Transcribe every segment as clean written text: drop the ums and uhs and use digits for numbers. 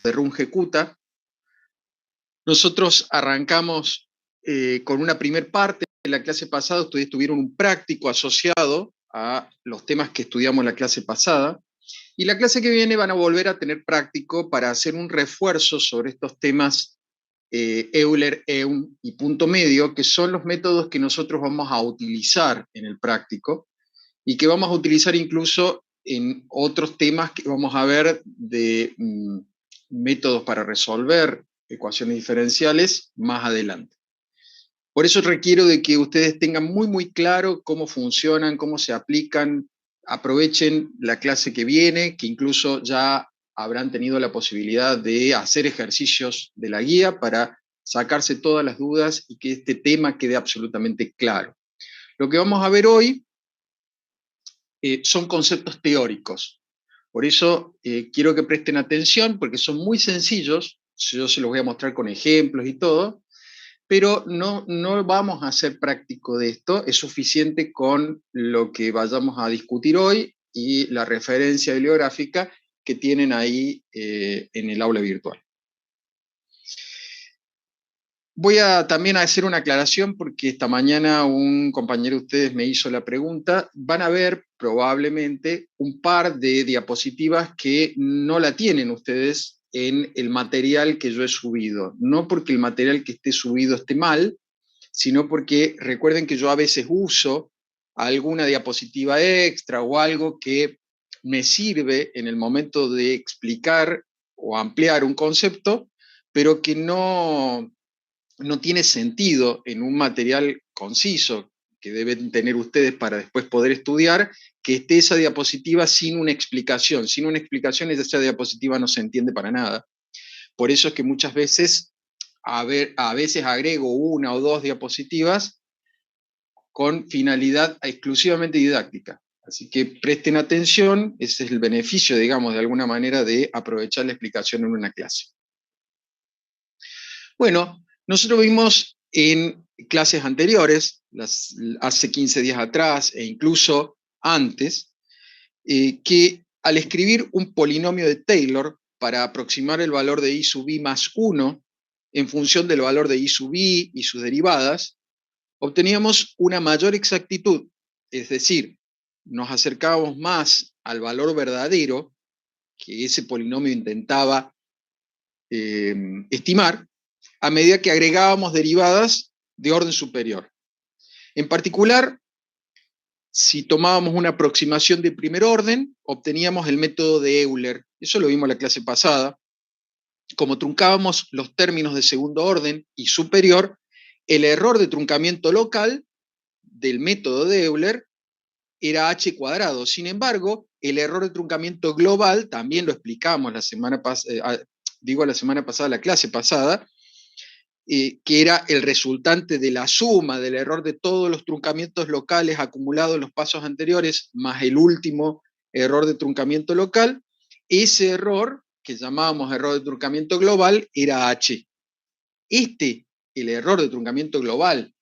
de Runge-Kutta. Nosotros arrancamos con una primer parte. En la clase pasada ustedes tuvieron un práctico asociado a los temas que estudiamos en la clase pasada, y la clase que viene van a volver a tener práctico para hacer un refuerzo sobre estos temas Euler, EUN y punto medio, que son los métodos que nosotros vamos a utilizar en el práctico y que vamos a utilizar incluso en otros temas que vamos a ver de métodos para resolver ecuaciones diferenciales más adelante. Por eso requiero de que ustedes tengan muy claro cómo funcionan, cómo se aplican, aprovechen la clase que viene, que incluso ya habrán tenido la posibilidad de hacer ejercicios de la guía para sacarse todas las dudas y que este tema quede absolutamente claro. Lo que vamos a ver hoy son conceptos teóricos. Por eso quiero que presten atención, porque son muy sencillos. Yo se los voy a mostrar con ejemplos y todo, pero no vamos a hacer práctico de esto. Es suficiente con lo que vayamos a discutir hoy y la referencia bibliográfica que tienen ahí en el aula virtual. Voy a también hacer una aclaración porque esta mañana un compañero de ustedes me hizo la pregunta. Van a ver probablemente un par de diapositivas que no la tienen ustedes en el material que yo he subido. No porque el material que esté subido esté mal, sino porque recuerden que yo a veces uso alguna diapositiva extra o algo que me sirve en el momento de explicar o ampliar un concepto, pero que no tiene sentido en un material conciso que deben tener ustedes para después poder estudiar, que esté esa diapositiva sin una explicación. Sin una explicación esa diapositiva no se entiende para nada. Por eso es que muchas veces, a veces agrego una o dos diapositivas con finalidad exclusivamente didáctica. Así que presten atención, ese es el beneficio, digamos, de alguna manera de aprovechar la explicación en una clase. Bueno, nosotros vimos en clases anteriores, hace 15 días atrás e incluso antes, que al escribir un polinomio de Taylor para aproximar el valor de i sub i más 1 en función del valor de i sub i y sus derivadas, obteníamos una mayor exactitud, es decir, nos acercábamos más al valor verdadero que ese polinomio intentaba estimar, a medida que agregábamos derivadas de orden superior. En particular, si tomábamos una aproximación de primer orden, obteníamos el método de Euler. Eso lo vimos en la clase pasada. Como truncábamos los términos de segundo orden y superior, el error de truncamiento local del método de Euler era h cuadrado. Sin embargo, el error de truncamiento global, también lo explicamos la semana pasada, la clase pasada, que era el resultante de la suma del error de todos los truncamientos locales acumulados en los pasos anteriores, más el último error de truncamiento local. Ese error, que llamábamos error de truncamiento global, era h. El error de truncamiento global,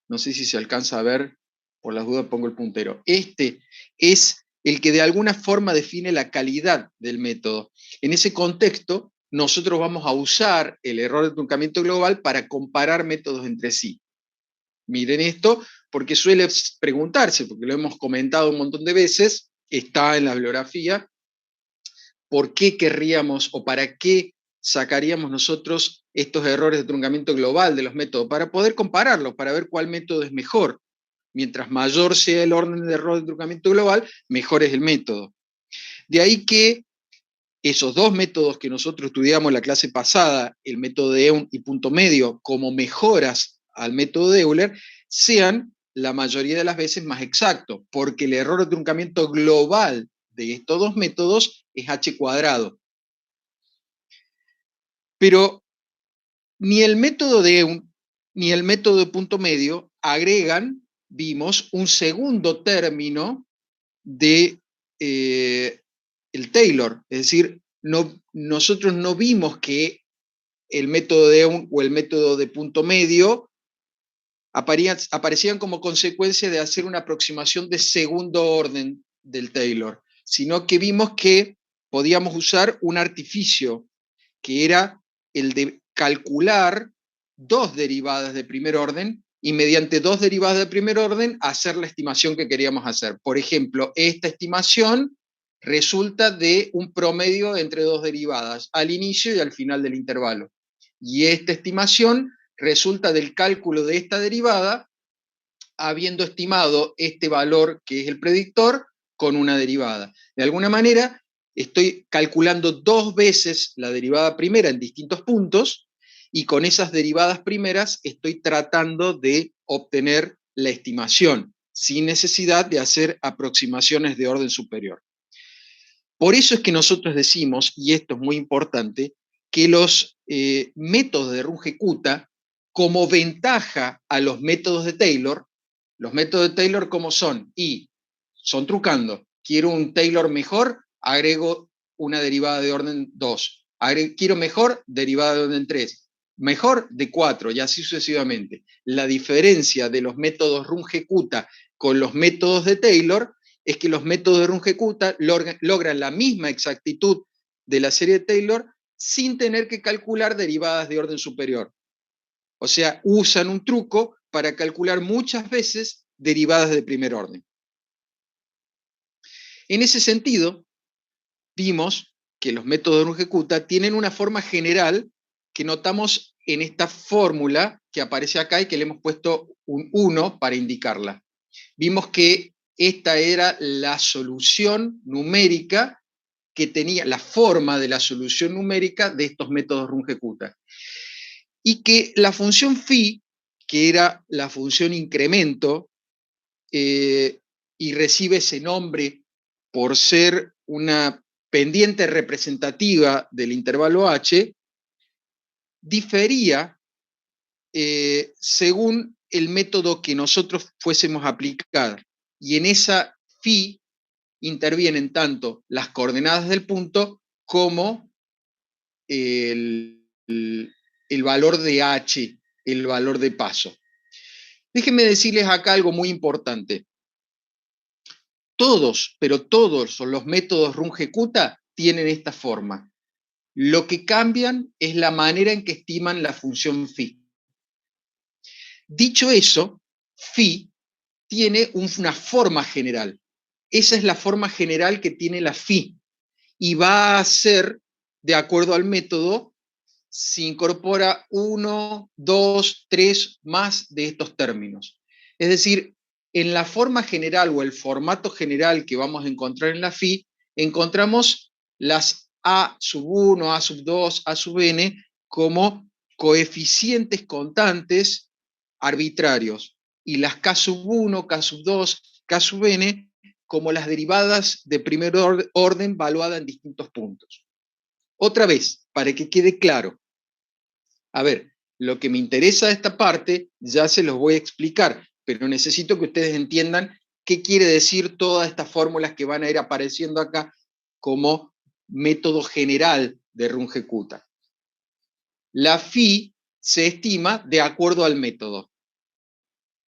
no sé si se alcanza a ver, por las dudas pongo el puntero, es el que de alguna forma define la calidad del método. En ese contexto, nosotros vamos a usar el error de truncamiento global para comparar métodos entre sí. Miren esto, porque suele preguntarse, porque lo hemos comentado un montón de veces, está en la bibliografía, ¿por qué querríamos o para qué sacaríamos nosotros estos errores de truncamiento global de los métodos? Para poder compararlos, para ver cuál método es mejor. Mientras mayor sea el orden de error de truncamiento global, mejor es el método. De ahí que esos dos métodos que nosotros estudiamos en la clase pasada, el método de EUN y punto medio, como mejoras al método de Euler, sean la mayoría de las veces más exactos, porque el error de truncamiento global de estos dos métodos es h cuadrado. Pero ni el método de EUN ni el método de punto medio agregan, vimos, un segundo término de el Taylor. Es decir, nosotros no vimos que el método de EUN o el método de punto medio aparecían como consecuencia de hacer una aproximación de segundo orden del Taylor, sino que vimos que podíamos usar un artificio, que era el de calcular dos derivadas de primer orden y mediante dos derivadas de primer orden hacer la estimación que queríamos hacer. Por ejemplo, esta estimación resulta de un promedio entre dos derivadas, al inicio y al final del intervalo. Y esta estimación resulta del cálculo de esta derivada, habiendo estimado este valor que es el predictor con una derivada. De alguna manera, estoy calculando dos veces la derivada primera en distintos puntos, y con esas derivadas primeras estoy tratando de obtener la estimación, sin necesidad de hacer aproximaciones de orden superior. Por eso es que nosotros decimos, y esto es muy importante, que los métodos de Runge-Kutta, como ventaja a los métodos de Taylor, los métodos de Taylor, ¿cómo son? Y son trucando. Quiero un Taylor mejor, agrego una derivada de orden 2. Quiero mejor, derivada de orden 3. Mejor, de 4, y así sucesivamente. La diferencia de los métodos Runge-Kutta con los métodos de Taylor es que los métodos de Runge-Kutta logran la misma exactitud de la serie de Taylor sin tener que calcular derivadas de orden superior. O sea, usan un truco para calcular muchas veces derivadas de primer orden. En ese sentido, vimos que los métodos de Runge-Kutta tienen una forma general que notamos en esta fórmula que aparece acá y que le hemos puesto un 1 para indicarla. Vimos que esta era la solución numérica que tenía, la forma de la solución numérica de estos métodos Runge-Kutta. Y que la función phi, que era la función incremento, y recibe ese nombre por ser una pendiente representativa del intervalo h, difería según el método que nosotros fuésemos a aplicar. Y en esa phi intervienen tanto las coordenadas del punto como el valor de h, el valor de paso. Déjenme decirles acá algo muy importante. Todos, pero todos los métodos Runge-Kutta tienen esta forma. Lo que cambian es la manera en que estiman la función phi. Dicho eso, phi tiene una forma general. Esa es la forma general que tiene la phi. Y va a ser, de acuerdo al método, si incorpora 1, 2, 3 más de estos términos. Es decir, en la forma general o el formato general que vamos a encontrar en la phi, encontramos las a sub 1, a sub 2, a sub n como coeficientes constantes arbitrarios, y las k sub 1, k sub 2, k sub n como las derivadas de primer orden valuadas en distintos puntos. Otra vez, para que quede claro. A ver, lo que me interesa de esta parte ya se los voy a explicar, pero necesito que ustedes entiendan qué quiere decir todas estas fórmulas que van a ir apareciendo acá como método general de Runge-Kutta. La phi se estima de acuerdo al método.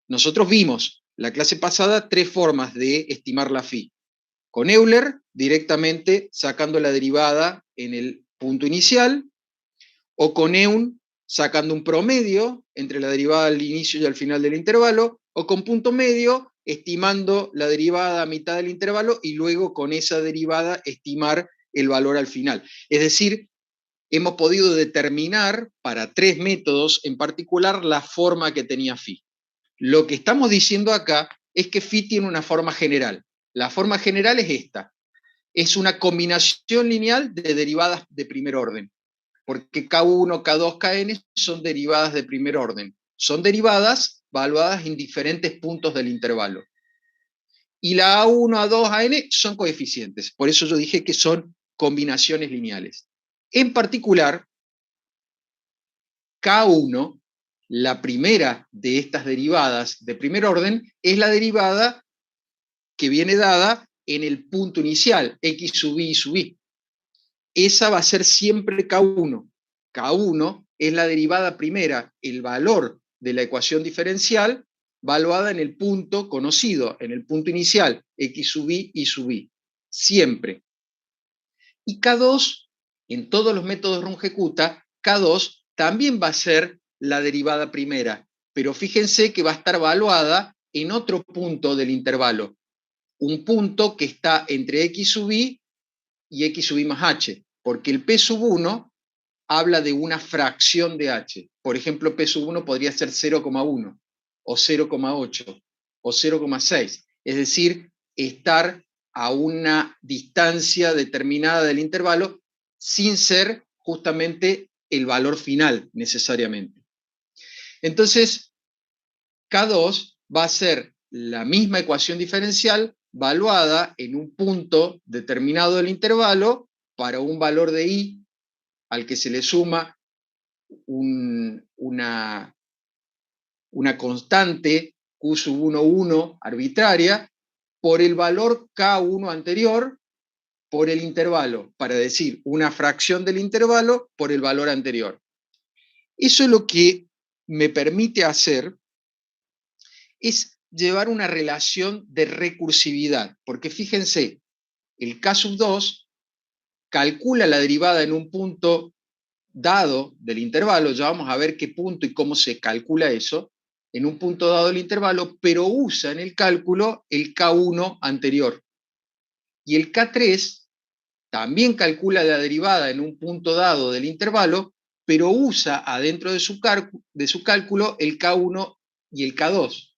Nosotros vimos la clase pasada 3 formas de estimar la phi. Con Euler, directamente sacando la derivada en el punto inicial, o con Eun, sacando un promedio entre la derivada al inicio y al final del intervalo, o con punto medio, estimando la derivada a mitad del intervalo y luego con esa derivada estimar el valor al final. Es decir, hemos podido determinar para 3 métodos en particular la forma que tenía phi. Lo que estamos diciendo acá es que phi tiene una forma general. La forma general es esta. Es una combinación lineal de derivadas de primer orden, porque K1, K2, Kn son derivadas de primer orden. Son derivadas evaluadas en diferentes puntos del intervalo. Y la A1, A2, An son coeficientes. Por eso yo dije que son combinaciones lineales. En particular, K1, la primera de estas derivadas de primer orden, es la derivada que viene dada en el punto inicial, x sub i sub i. Esa va a ser siempre K1. K1 es la derivada primera, el valor de la ecuación diferencial, valuada en el punto conocido, en el punto inicial, x sub i y sub i. Siempre. Y K2, en todos los métodos Runge-Kutta, K2 también va a ser la derivada primera, pero fíjense que va a estar evaluada en otro punto del intervalo, un punto que está entre x sub i y x sub i más h, porque el p sub 1 habla de una fracción de h. Por ejemplo, p sub 1 podría ser 0,1 o 0,8 o 0,6, es decir, estar a una distancia determinada del intervalo sin ser justamente el valor final necesariamente. Entonces, K2 va a ser la misma ecuación diferencial valuada en un punto determinado del intervalo para un valor de i al que se le suma una constante Q sub 1, 1 arbitraria por el valor K1 anterior por el intervalo, para decir una fracción del intervalo por el valor anterior. Eso es lo que me permite hacer es llevar una relación de recursividad, porque fíjense, el K sub 2 calcula la derivada en un punto dado del intervalo, ya vamos a ver qué punto y cómo se calcula eso, en un punto dado del intervalo, pero usa en el cálculo el K1 anterior. Y el K3 también calcula la derivada en un punto dado del intervalo, pero usa adentro de su cálculo el K1 y el K2.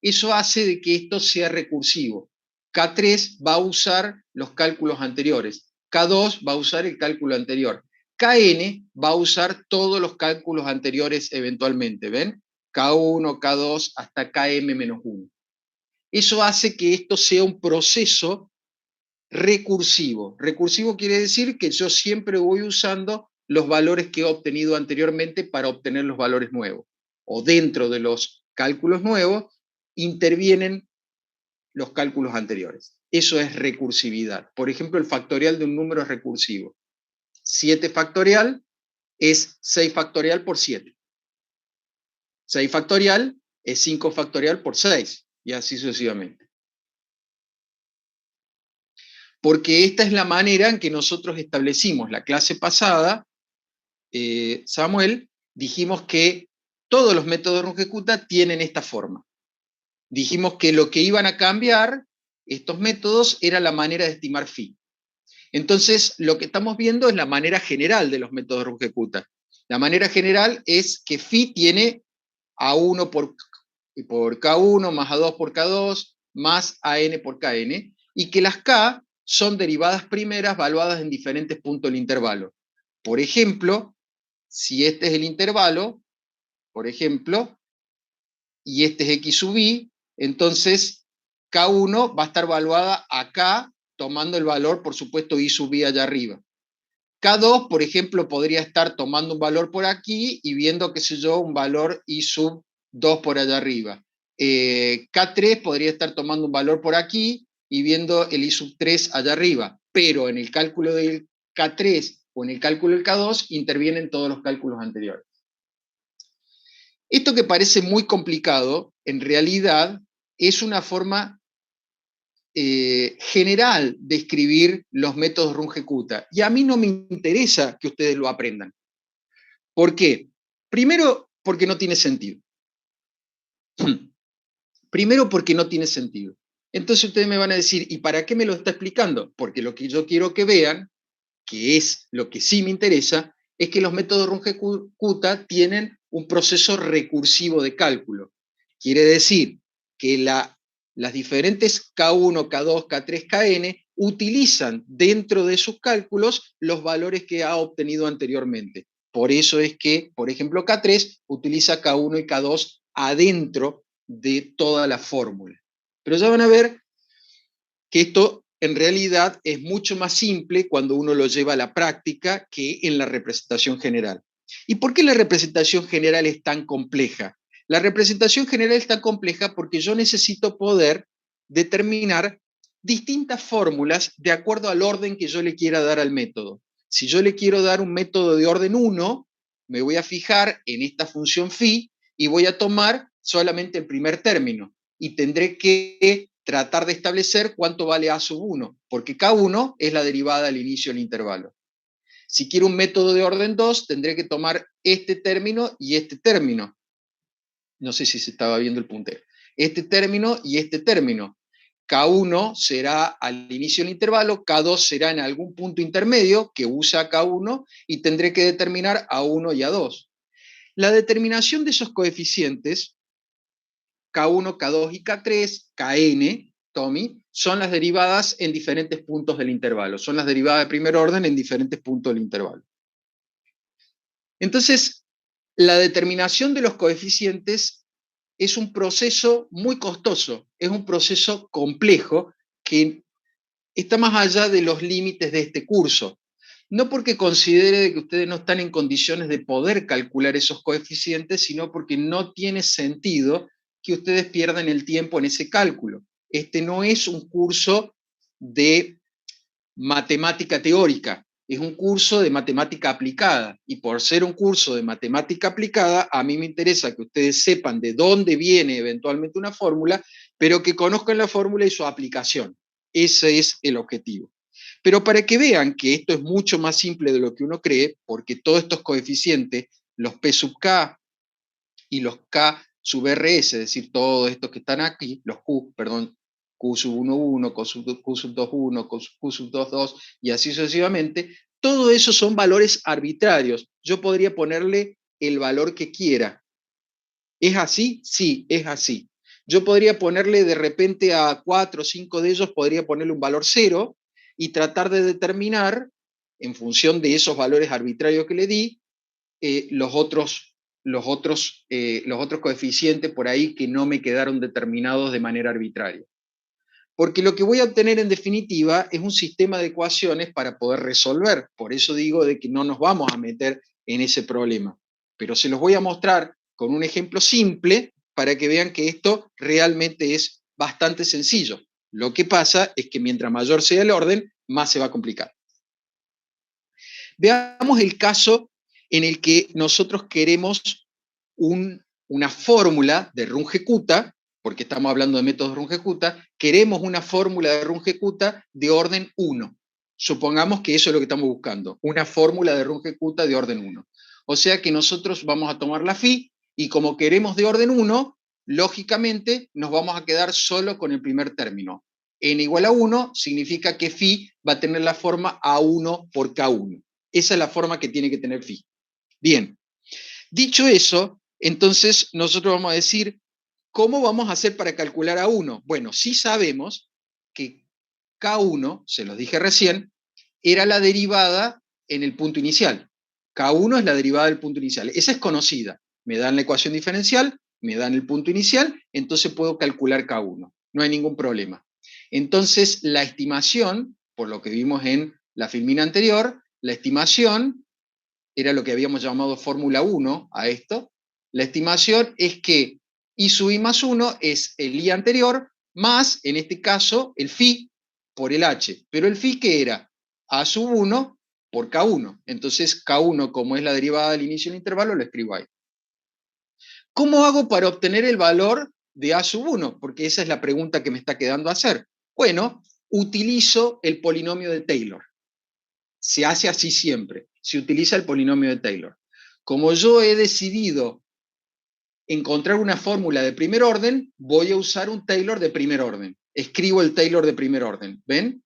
Eso hace de que esto sea recursivo. K3 va a usar los cálculos anteriores, K2 va a usar el cálculo anterior, Kn va a usar todos los cálculos anteriores eventualmente, ¿ven? K1, K2 hasta Km-1. Eso hace que esto sea un proceso recursivo. Recursivo quiere decir que yo siempre voy usando los valores que he obtenido anteriormente para obtener los valores nuevos. O dentro de los cálculos nuevos intervienen los cálculos anteriores. Eso es recursividad. Por ejemplo, el factorial de un número es recursivo. 7 factorial es 6 factorial por 7. 6 factorial es 5 factorial por 6, y así sucesivamente. Porque esta es la manera en que nosotros establecimos la clase pasada, Samuel, dijimos que todos los métodos Runge-Kutta tienen esta forma. Dijimos que lo que iban a cambiar estos métodos era la manera de estimar phi. Entonces, lo que estamos viendo es la manera general de los métodos Runge-Kutta. La manera general es que phi tiene A1 por K1 más A2 por K2 más AN por KN, y que las K son derivadas primeras evaluadas en diferentes puntos del intervalo. Por ejemplo, si este es el intervalo, por ejemplo, y este es X sub i, entonces K1 va a estar evaluada acá, tomando el valor, por supuesto, I sub i allá arriba. K2, por ejemplo, podría estar tomando un valor por aquí y viendo, qué sé yo, un valor I sub 2 por allá arriba. K3 podría estar tomando un valor por aquí y viendo el I sub 3 allá arriba. Pero en el cálculo del K3 o en el cálculo del K2 intervienen todos los cálculos anteriores. Esto que parece muy complicado, en realidad es una forma general de escribir los métodos Runge-Kutta. Y a mí no me interesa que ustedes lo aprendan. ¿Por qué? Primero, porque no tiene sentido. Primero, porque no tiene sentido. Entonces ustedes me van a decir, ¿y para qué me lo está explicando? Porque lo que yo quiero que vean, que es lo que sí me interesa, es que los métodos Runge-Kutta tienen un proceso recursivo de cálculo. Quiere decir que las diferentes K1, K2, K3, Kn utilizan dentro de sus cálculos los valores que ha obtenido anteriormente. Por eso es que, por ejemplo, K3 utiliza K1 y K2 adentro de toda la fórmula. Pero ya van a ver que esto en realidad es mucho más simple cuando uno lo lleva a la práctica que en la representación general. ¿Y por qué la representación general es tan compleja? La representación general es tan compleja porque yo necesito poder determinar distintas fórmulas de acuerdo al orden que yo le quiera dar al método. Si yo le quiero dar un método de orden 1, me voy a fijar en esta función phi y voy a tomar solamente el primer término y tendré que tratar de establecer cuánto vale A sub 1, porque K1 es la derivada al inicio del intervalo. Si quiero un método de orden 2, tendré que tomar este término y este término. No sé si se estaba viendo el puntero. Este término y este término. K1 será al inicio del intervalo, K2 será en algún punto intermedio que usa K1 y tendré que determinar A1 y A2. La determinación de esos coeficientes, K1, K2 y K3, Kn, Tommy, son las derivadas en diferentes puntos del intervalo. Son las derivadas de primer orden en diferentes puntos del intervalo. Entonces, la determinación de los coeficientes es un proceso muy costoso, es un proceso complejo que está más allá de los límites de este curso. No porque considere que ustedes no están en condiciones de poder calcular esos coeficientes, sino porque no tiene sentido que ustedes pierdan el tiempo en ese cálculo. Este no es un curso de matemática teórica, es un curso de matemática aplicada, y por ser un curso de matemática aplicada, a mí me interesa que ustedes sepan de dónde viene eventualmente una fórmula, pero que conozcan la fórmula y su aplicación. Ese es el objetivo. Pero para que vean que esto es mucho más simple de lo que uno cree, porque todos estos coeficientes, los P sub K y los K sub RS, es decir, todos estos que están aquí, los Q, perdón, Q sub 1, 1, Q sub 2, 1, Q sub 2, 2, y así sucesivamente, todo eso son valores arbitrarios. Yo podría ponerle el valor que quiera. ¿Es así? Sí, es así. Yo podría ponerle de repente a 4 o 5 de ellos, podría ponerle un valor 0 y tratar de determinar, en función de esos valores arbitrarios que le di, los otros coeficientes por ahí que no me quedaron determinados de manera arbitraria. Porque lo que voy a obtener en definitiva es un sistema de ecuaciones para poder resolver. Por eso digo de que no nos vamos a meter en ese problema. Pero se los voy a mostrar con un ejemplo simple para que vean que esto realmente es bastante sencillo. Lo que pasa es que mientras mayor sea el orden, más se va a complicar. Veamos el caso en el que nosotros queremos una fórmula de Runge-Kutta, porque estamos hablando de métodos Runge-Kutta, queremos una fórmula de Runge-Kutta de orden 1. Supongamos que eso es lo que estamos buscando, una fórmula de Runge-Kutta de orden 1. O sea que nosotros vamos a tomar la phi, y como queremos de orden 1, lógicamente nos vamos a quedar solo con el primer término. N igual a 1 significa que phi va a tener la forma A1 por K1. Esa es la forma que tiene que tener phi. Bien, dicho eso, entonces nosotros vamos a decir, ¿cómo vamos a hacer para calcular A1? Bueno, sí sabemos que K1, se los dije recién, era la derivada en el punto inicial. K1 es la derivada del punto inicial. Esa es conocida. Me dan la ecuación diferencial, me dan el punto inicial, entonces puedo calcular K1. No hay ningún problema. Entonces, la estimación, por lo que vimos en la filmina anterior, la estimación era lo que habíamos llamado fórmula 1 a esto. La estimación es que I sub I más 1 es el I anterior más, en este caso, el phi por el H. Pero el phi, ¿qué era? A sub 1 por K1. Entonces, K1, como es la derivada del inicio del intervalo, lo escribo ahí. ¿Cómo hago para obtener el valor de A sub 1? Porque esa es la pregunta que me está quedando a hacer. Bueno, utilizo el polinomio de Taylor. Se hace así siempre. Se utiliza el polinomio de Taylor. Como yo he decidido encontrar una fórmula de primer orden, voy a usar un Taylor de primer orden. Escribo el Taylor de primer orden. ¿Ven?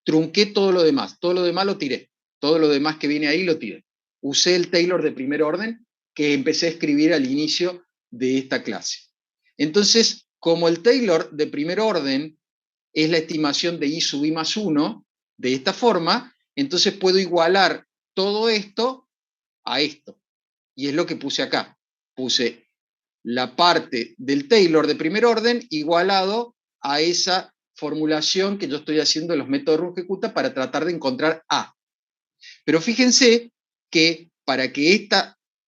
Trunqué todo lo demás. Todo lo demás lo tiré. Todo lo demás que viene ahí lo tiré. Usé el Taylor de primer orden que empecé a escribir al inicio de esta clase. Entonces, como el Taylor de primer orden es la estimación de I sub I más 1, de esta forma, entonces puedo igualar todo esto a esto. Y es lo que puse acá. Puse la parte del Taylor de primer orden igualado a esa formulación que yo estoy haciendo en los métodos Runge-Kutta para tratar de encontrar A. Pero fíjense que para que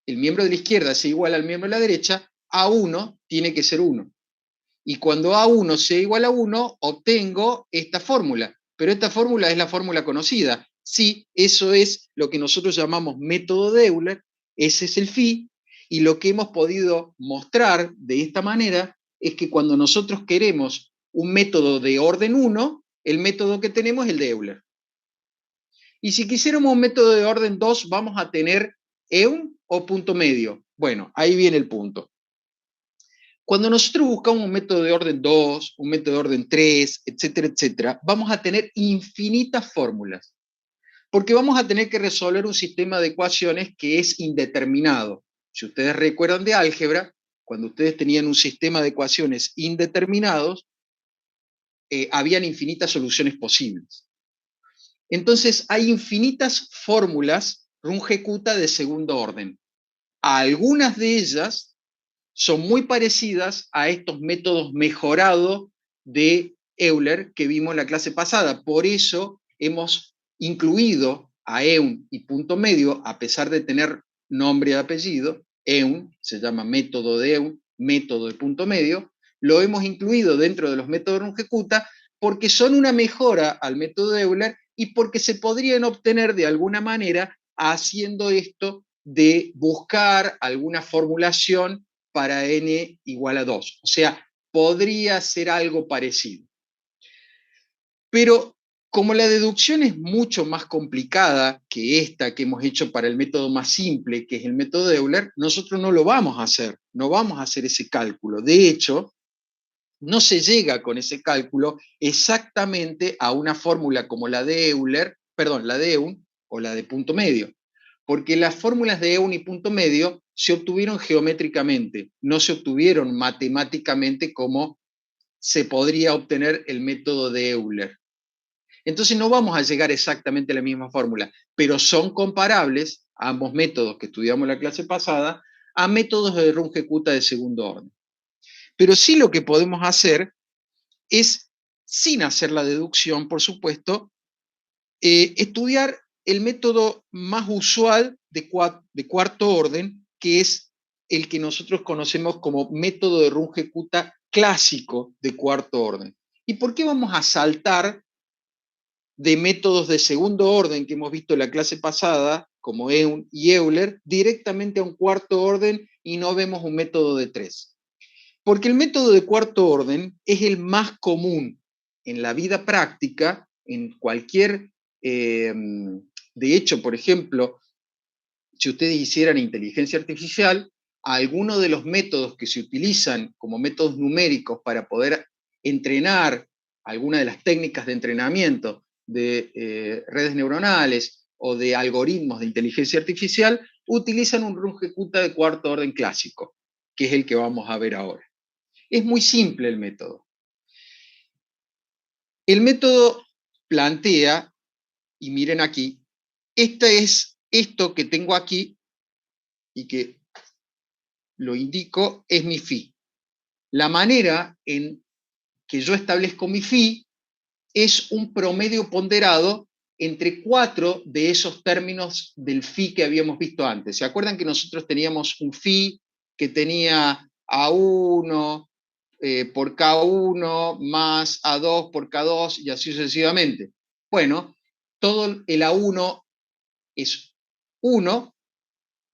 el miembro de la izquierda sea igual al miembro de la derecha, A1 tiene que ser 1. Y cuando A1 sea igual a 1, obtengo esta fórmula. Pero esta fórmula es la fórmula conocida. Sí, eso es lo que nosotros llamamos método de Euler, ese es el phi, y lo que hemos podido mostrar de esta manera es que cuando nosotros queremos un método de orden 1, el método que tenemos es el de Euler. Y si quisiéramos un método de orden 2, vamos a tener EUN o punto medio. Bueno, ahí viene el punto. Cuando nosotros buscamos un método de orden 2, un método de orden 3, etcétera, etcétera, vamos a tener infinitas fórmulas, porque vamos a tener que resolver un sistema de ecuaciones que es indeterminado. Si ustedes recuerdan de álgebra, cuando ustedes tenían un sistema de ecuaciones indeterminados, habían infinitas soluciones posibles. Entonces, hay infinitas fórmulas Runge-Kutta de segundo orden. Algunas de ellas son muy parecidas a estos métodos mejorados de Euler que vimos en la clase pasada. Por eso hemos incluido a EUN y punto medio, a pesar de tener nombre y apellido. EUN se llama método de EUN, método de punto medio. Lo hemos incluido dentro de los métodos Runge-Kutta porque son una mejora al método de Euler y porque se podrían obtener de alguna manera haciendo esto de buscar alguna formulación para n igual a 2. O sea, podría ser algo parecido. Pero como la deducción es mucho más complicada que esta que hemos hecho para el método más simple, que es el método de Euler, nosotros no lo vamos a hacer, no vamos a hacer ese cálculo. De hecho, no se llega con ese cálculo exactamente a una fórmula como la de Euler, perdón, la de EUN o la de punto medio, porque las fórmulas de EUN y punto medio se obtuvieron geométricamente, no se obtuvieron matemáticamente como se podría obtener el método de Euler. Entonces no vamos a llegar exactamente a la misma fórmula, pero son comparables a ambos métodos que estudiamos en la clase pasada a métodos de Runge-Kutta de segundo orden. Pero sí lo que podemos hacer es, sin hacer la deducción, por supuesto, estudiar el método más usual de cuarto orden, que es el que nosotros conocemos como método de Runge-Kutta clásico de cuarto orden. ¿Y por qué vamos a saltar de métodos de segundo orden que hemos visto en la clase pasada, como EUN y Euler, directamente a un cuarto orden y no vemos un método de 3? Porque el método de cuarto orden es el más común en la vida práctica, en cualquier... de hecho, por ejemplo, si ustedes hicieran inteligencia artificial, algunos de los métodos que se utilizan como métodos numéricos para poder entrenar alguna de las técnicas de entrenamiento de redes neuronales o de algoritmos de inteligencia artificial, utilizan un Runge-Kutta de cuarto orden clásico, que es el que vamos a ver ahora. Es muy simple el método. El método plantea, y miren aquí, esto que tengo aquí, y que lo indico, es mi phi. La manera en que yo establezco mi phi es un promedio ponderado entre 4 de esos términos del phi que habíamos visto antes. ¿Se acuerdan que nosotros teníamos un phi que tenía A1 por K1 más A2 por K2 y así sucesivamente? Bueno, todo el A1 es 1,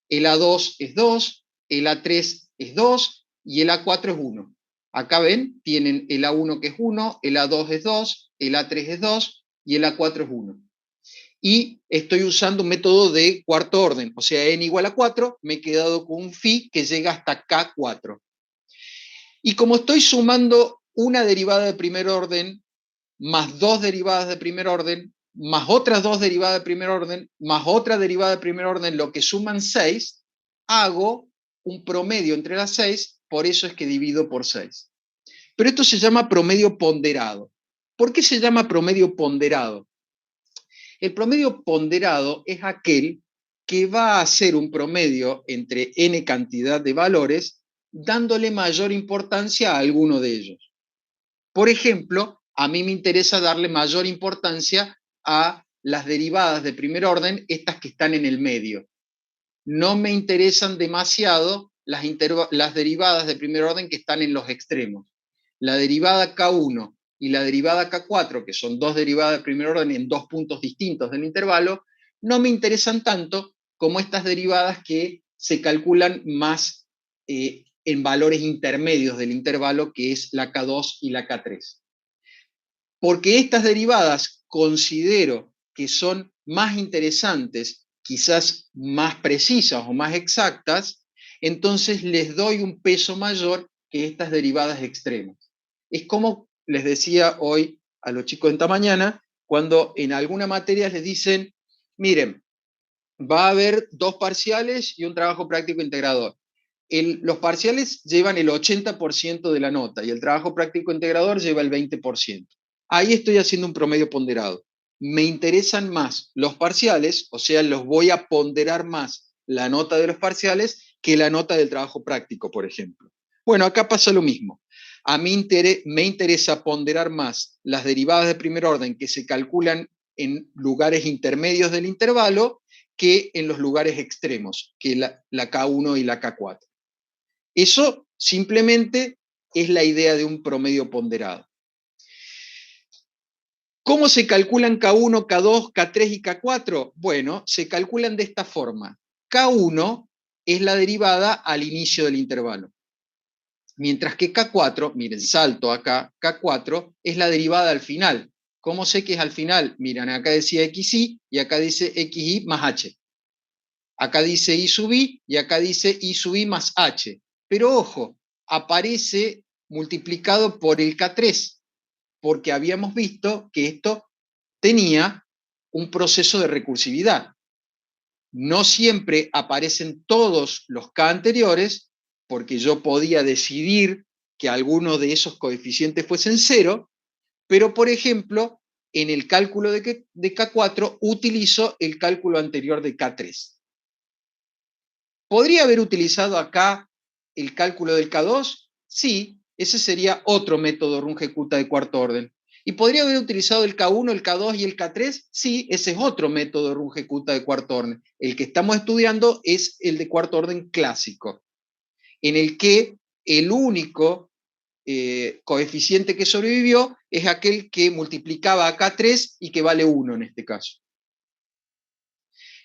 el A2 es 2, el A3 es 2 y el A4 es 1. Acá ven, tienen el A1 que es 1, el A2 es 2, el A3 es 2 y el A4 es 1. Y estoy usando un método de cuarto orden, o sea, n igual a 4, me he quedado con un phi que llega hasta K4. Y como estoy sumando una derivada de primer orden, más dos derivadas de primer orden, más otras dos derivadas de primer orden, más otra derivada de primer orden, lo que suman 6, hago un promedio entre las 6, por eso es que divido por 6. Pero esto se llama promedio ponderado. ¿Por qué se llama promedio ponderado? El promedio ponderado es aquel que va a hacer un promedio entre n cantidad de valores, dándole mayor importancia a alguno de ellos. Por ejemplo, a mí me interesa darle mayor importancia a las derivadas de primer orden, estas que están en el medio. No me interesan demasiado las derivadas de primer orden que están en los extremos. La derivada K1 y la derivada K4, que son dos derivadas de primer orden en dos puntos distintos del intervalo, no me interesan tanto como estas derivadas que se calculan más en valores intermedios del intervalo, que es la K2 y la K3. porque estas derivadas considero que son más interesantes, quizás más precisas o más exactas, entonces les doy un peso mayor que estas derivadas extremas. Es como les decía hoy a los chicos esta mañana, cuando en alguna materia les dicen, miren, va a haber 2 parciales y un trabajo práctico integrador. Los parciales llevan el 80% de la nota y el trabajo práctico integrador lleva el 20%. Ahí estoy haciendo un promedio ponderado. Me interesan más los parciales, o sea, los voy a ponderar más la nota de los parciales que la nota del trabajo práctico, por ejemplo. Bueno, acá pasa lo mismo. A mí me interesa ponderar más las derivadas de primer orden que se calculan en lugares intermedios del intervalo que en los lugares extremos, que la K1 y la K4. Eso simplemente es la idea de un promedio ponderado. ¿Cómo se calculan K1, K2, K3 y K4? Bueno, se calculan de esta forma. K1 es la derivada al inicio del intervalo. Mientras que K4, miren, salto acá, K4 es la derivada al final. ¿Cómo sé que es al final? Miren, acá decía XY y acá dice XY más H. Acá dice I sub I y acá dice I sub I más H. Pero ojo, aparece multiplicado por el K3, porque habíamos visto que esto tenía un proceso de recursividad. No siempre aparecen todos los K anteriores, porque yo podía decidir que alguno de esos coeficientes fuesen 0, pero por ejemplo, en el cálculo de K4 utilizo el cálculo anterior de K3. ¿Podría haber utilizado acá el cálculo del K2? Sí, ese sería otro método Runge-Kutta de cuarto orden. ¿Y podría haber utilizado el K1, el K2 y el K3? Sí, ese es otro método Runge-Kutta de cuarto orden. El que estamos estudiando es el de cuarto orden clásico, en el que el único coeficiente que sobrevivió es aquel que multiplicaba a K3 y que vale 1 en este caso.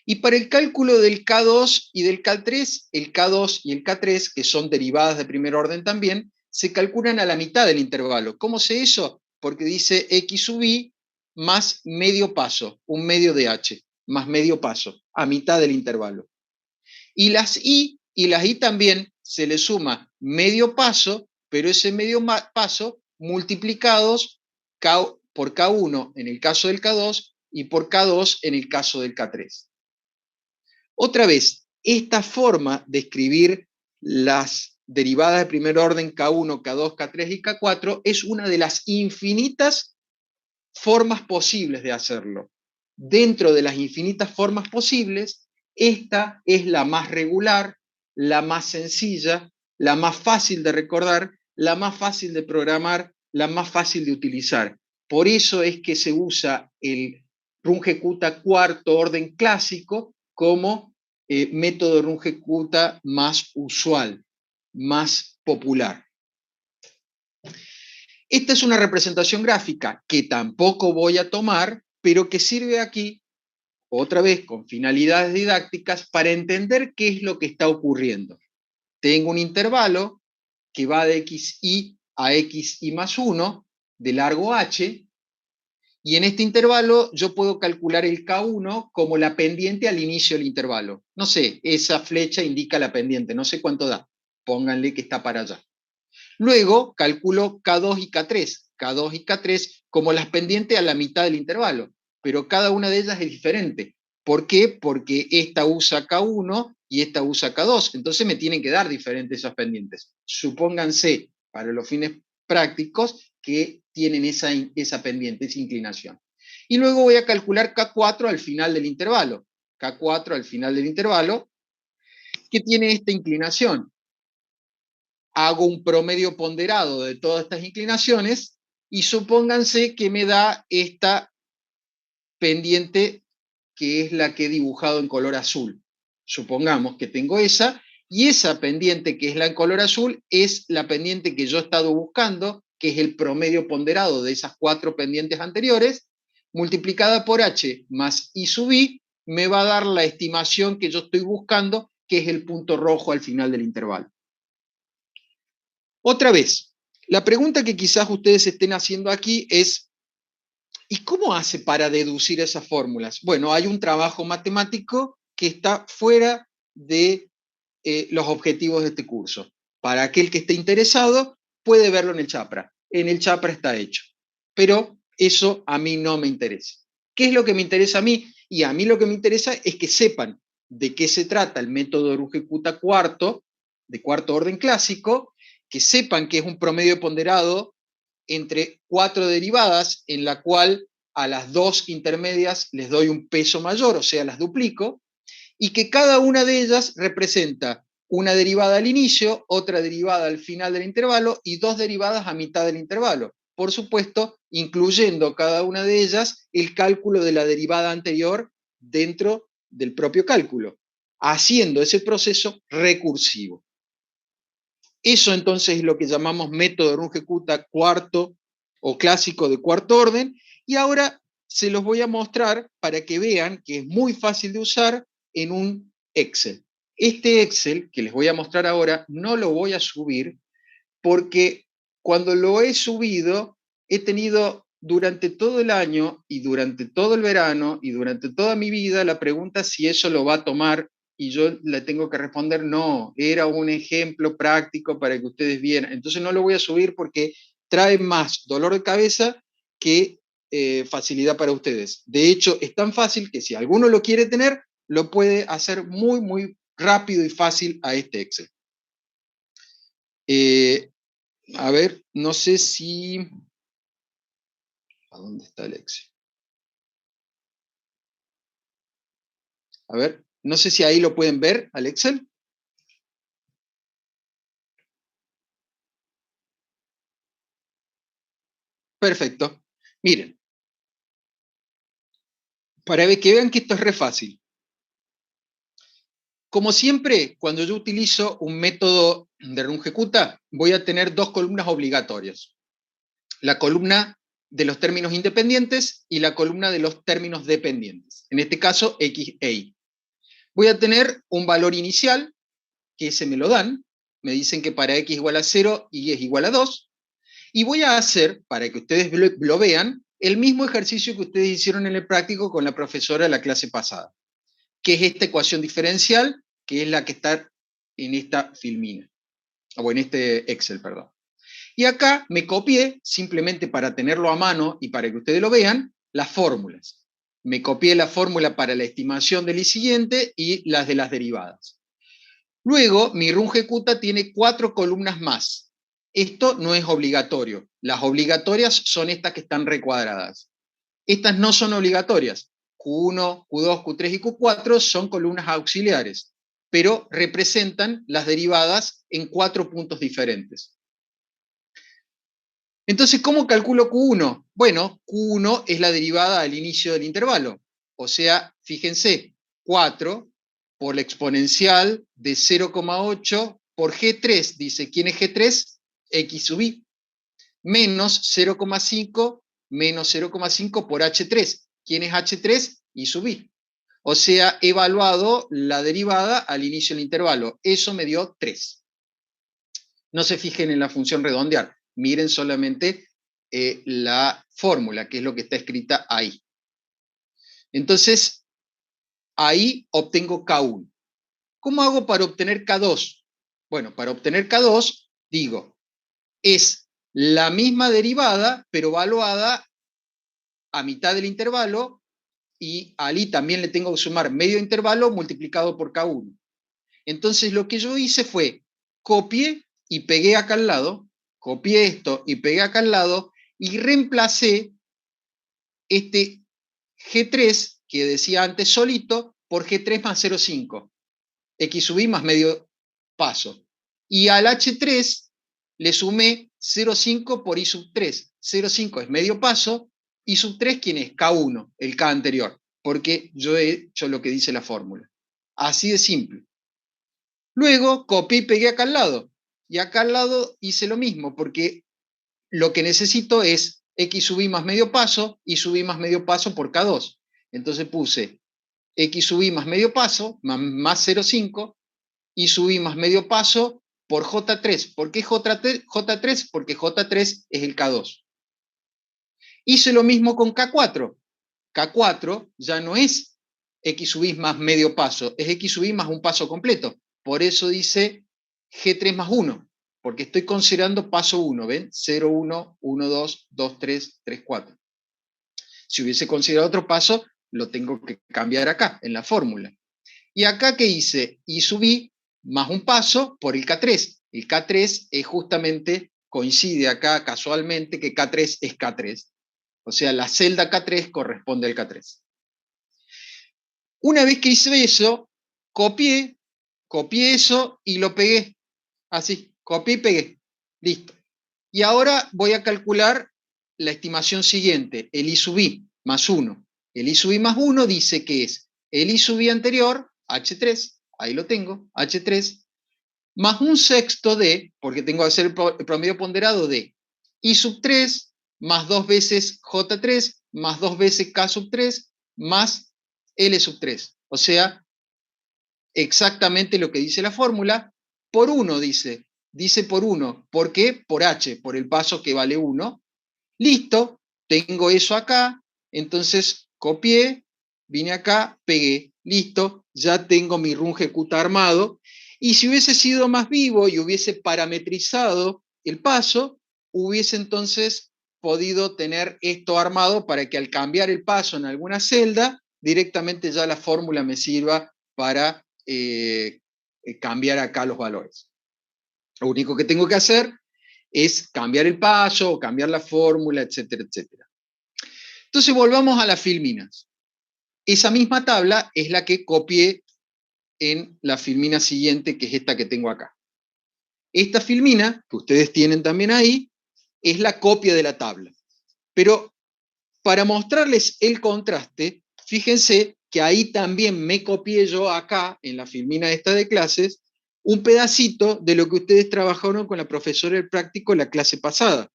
Y para el cálculo del K2 y del K3, el K2 y el K3, que son derivadas de primer orden también, se calculan a la mitad del intervalo. ¿Cómo sé eso? Porque dice X sub I más medio paso, un medio de H, más medio paso, a mitad del intervalo. Y las I también se le suma medio paso, pero ese medio paso multiplicados por K1 en el caso del K2 y por K2 en el caso del K3. Otra vez, esta forma de escribir las derivadas de primer orden K1, K2, K3 y K4 es una de las infinitas formas posibles de hacerlo. Dentro de las infinitas formas posibles, esta es la más regular, la más sencilla, la más fácil de recordar, la más fácil de programar, la más fácil de utilizar. Por eso es que se usa el Runge-Kutta cuarto orden clásico como método Runge-Kutta más usual, más popular. Esta es una representación gráfica que tampoco voy a tomar, pero que sirve aquí, otra vez con finalidades didácticas, para entender qué es lo que está ocurriendo. Tengo un intervalo que va de xy a xy más 1, de largo h, y en este intervalo yo puedo calcular el K1 como la pendiente al inicio del intervalo. No sé, esa flecha indica la pendiente, no sé cuánto da. Pónganle que está para allá. Luego calculo K2 y K3. K2 y K3 como las pendientes a la mitad del intervalo, pero cada una de ellas es diferente. ¿Por qué? Porque esta usa K1 y esta usa K2. Entonces me tienen que dar diferentes esas pendientes. Supónganse, para los fines prácticos, que tienen esa pendiente, esa inclinación. Y luego voy a calcular K4 al final del intervalo. K4 al final del intervalo, que tiene esta inclinación. Hago un promedio ponderado de todas estas inclinaciones y supónganse que me da esta pendiente que es la que he dibujado en color azul. Supongamos que tengo esa, y esa pendiente que es la en color azul es la pendiente que yo he estado buscando, que es el promedio ponderado de esas 4 pendientes anteriores, multiplicada por h más i sub i, me va a dar la estimación que yo estoy buscando, que es el punto rojo al final del intervalo. Otra vez, la pregunta que quizás ustedes estén haciendo aquí es, ¿Y cómo hace para deducir esas fórmulas? Bueno, hay un trabajo matemático que está fuera de los objetivos de este curso. Para aquel que esté interesado, puede verlo en el Chapra. En el Chapra está hecho. Pero eso a mí no me interesa. ¿Qué es lo que me interesa a mí? Y a mí lo que me interesa es que sepan de qué se trata el método de Runge-Kutta cuarto, de cuarto orden clásico, que sepan que es un promedio ponderado entre 4 derivadas, en la cual a las 2 intermedias les doy un peso mayor, o sea, las duplico, y que cada una de ellas representa una derivada al inicio, otra derivada al final del intervalo y 2 derivadas a mitad del intervalo. Por supuesto, incluyendo cada una de ellas el cálculo de la derivada anterior dentro del propio cálculo, haciendo ese proceso recursivo. Eso entonces es lo que llamamos método de Runge-Kutta cuarto o clásico de cuarto orden, y ahora se los voy a mostrar para que vean que es muy fácil de usar en un Excel. Este Excel que les voy a mostrar ahora no lo voy a subir porque cuando lo he subido he tenido durante todo el año y durante todo el verano y durante toda mi vida la pregunta si eso lo va a tomar, y yo le tengo que responder no, era un ejemplo práctico para que ustedes vieran. Entonces no lo voy a subir porque trae más dolor de cabeza que facilidad para ustedes. De hecho, es tan fácil que si alguno lo quiere tener, lo puede hacer muy, muy rápido y fácil a este Excel. A ver, no sé si... ¿A dónde está el Excel? A ver, no sé si ahí lo pueden ver, al Excel. Perfecto. Miren, para que vean que esto es re fácil. Como siempre, cuando yo utilizo un método de Runge-Kutta, voy a tener 2 columnas obligatorias. La columna de los términos independientes y la columna de los términos dependientes. En este caso, X e Y. Voy a tener un valor inicial, que ese me lo dan. Me dicen que para X igual a 0 y Y es igual a 2. Y voy a hacer, para que ustedes lo vean, el mismo ejercicio que ustedes hicieron en el práctico con la profesora de la clase pasada, que es esta ecuación diferencial, que es la que está en esta filmina, o en este Excel, perdón. Y acá me copié, simplemente para tenerlo a mano y para que ustedes lo vean, las fórmulas. Me copié la fórmula para la estimación del I siguiente y las de las derivadas. Luego, mi Runge-Kutta tiene 4 columnas más. Esto no es obligatorio. Las obligatorias son estas que están recuadradas. Estas no son obligatorias. Q1, Q2, Q3 y Q4 son columnas auxiliares, pero representan las derivadas en 4 puntos diferentes. Entonces, ¿cómo calculo Q1? Bueno, Q1 es la derivada al inicio del intervalo. O sea, fíjense, 4 por la exponencial de 0,8 por G3. Dice, ¿quién es G3? X sub I. Menos 0,5 menos 0,5 por H3. ¿Quién es H3? Y sub I. O sea, he evaluado la derivada al inicio del intervalo. Eso me dio 3. No se fijen en la función redondear. Miren solamente la fórmula, que es lo que está escrita ahí. Entonces, ahí obtengo K1. ¿Cómo hago para obtener K2? Bueno, para obtener K2, digo, es la misma derivada, pero evaluada a mitad del intervalo, y al I también le tengo que sumar medio intervalo multiplicado por K1. Entonces, lo que yo hice fue, copié y pegué acá al lado, copié esto y pegué acá al lado, y reemplacé este G3, que decía antes solito, por G3 más 0,5, X sub I más medio paso. Y al H3 le sumé 0,5 por I sub 3. 0,5 es medio paso, I sub 3, ¿quién es? K1, el K anterior, porque yo he hecho lo que dice la fórmula. Así de simple. Luego copié y pegué acá al lado. Y acá al lado hice lo mismo, porque lo que necesito es X sub I más medio paso, y sub I más medio paso por K2. Entonces puse X sub I más medio paso, más 0,5, y sub I más medio paso por J3. ¿Por qué J3? Porque J3 es el K2. Hice lo mismo con K4. K4 ya no es X sub i más medio paso, es X sub i más un paso completo. Por eso dice G3 más 1, porque estoy considerando paso 1, ¿ven? 0, 1, 1, 2, 2, 3, 3, 4. Si hubiese considerado otro paso, lo tengo que cambiar acá, en la fórmula. Y acá, ¿qué hice? I sub i más un paso por el K3. El K3 es justamente, coincide acá casualmente que K3 es K3. O sea, la celda K3 corresponde al K3. Una vez que hice eso, copié eso y lo pegué. Así, copié y pegué. Listo. Y ahora voy a calcular la estimación siguiente, el I sub i más 1. El I sub i más 1 dice que es el I sub i anterior, H3, ahí lo tengo, H3, más un sexto de, porque tengo que hacer el promedio ponderado de I sub 3, más 2 veces J3, más 2 veces K sub 3, más L sub 3. O sea, exactamente lo que dice la fórmula, por 1 dice por 1. ¿Por qué? Por H, por el paso que vale 1. Listo, tengo eso acá, entonces copié, vine acá, pegué, listo, ya tengo mi runge Qt armado. Y si hubiese sido más vivo y hubiese parametrizado el paso, hubiese entonces podido tener esto armado para que al cambiar el paso en alguna celda, directamente ya la fórmula me sirva para cambiar acá los valores. Lo único que tengo que hacer es cambiar el paso, o cambiar la fórmula, etcétera, etcétera. Entonces volvamos a las filminas. Esa misma tabla es la que copié en la filmina siguiente, que es esta que tengo acá. Esta filmina, que ustedes tienen también ahí, es la copia de la tabla. Pero para mostrarles el contraste, fíjense que ahí también me copié yo acá, en la filmina esta de clases, un pedacito de lo que ustedes trabajaron con la profesora del práctico la clase pasada.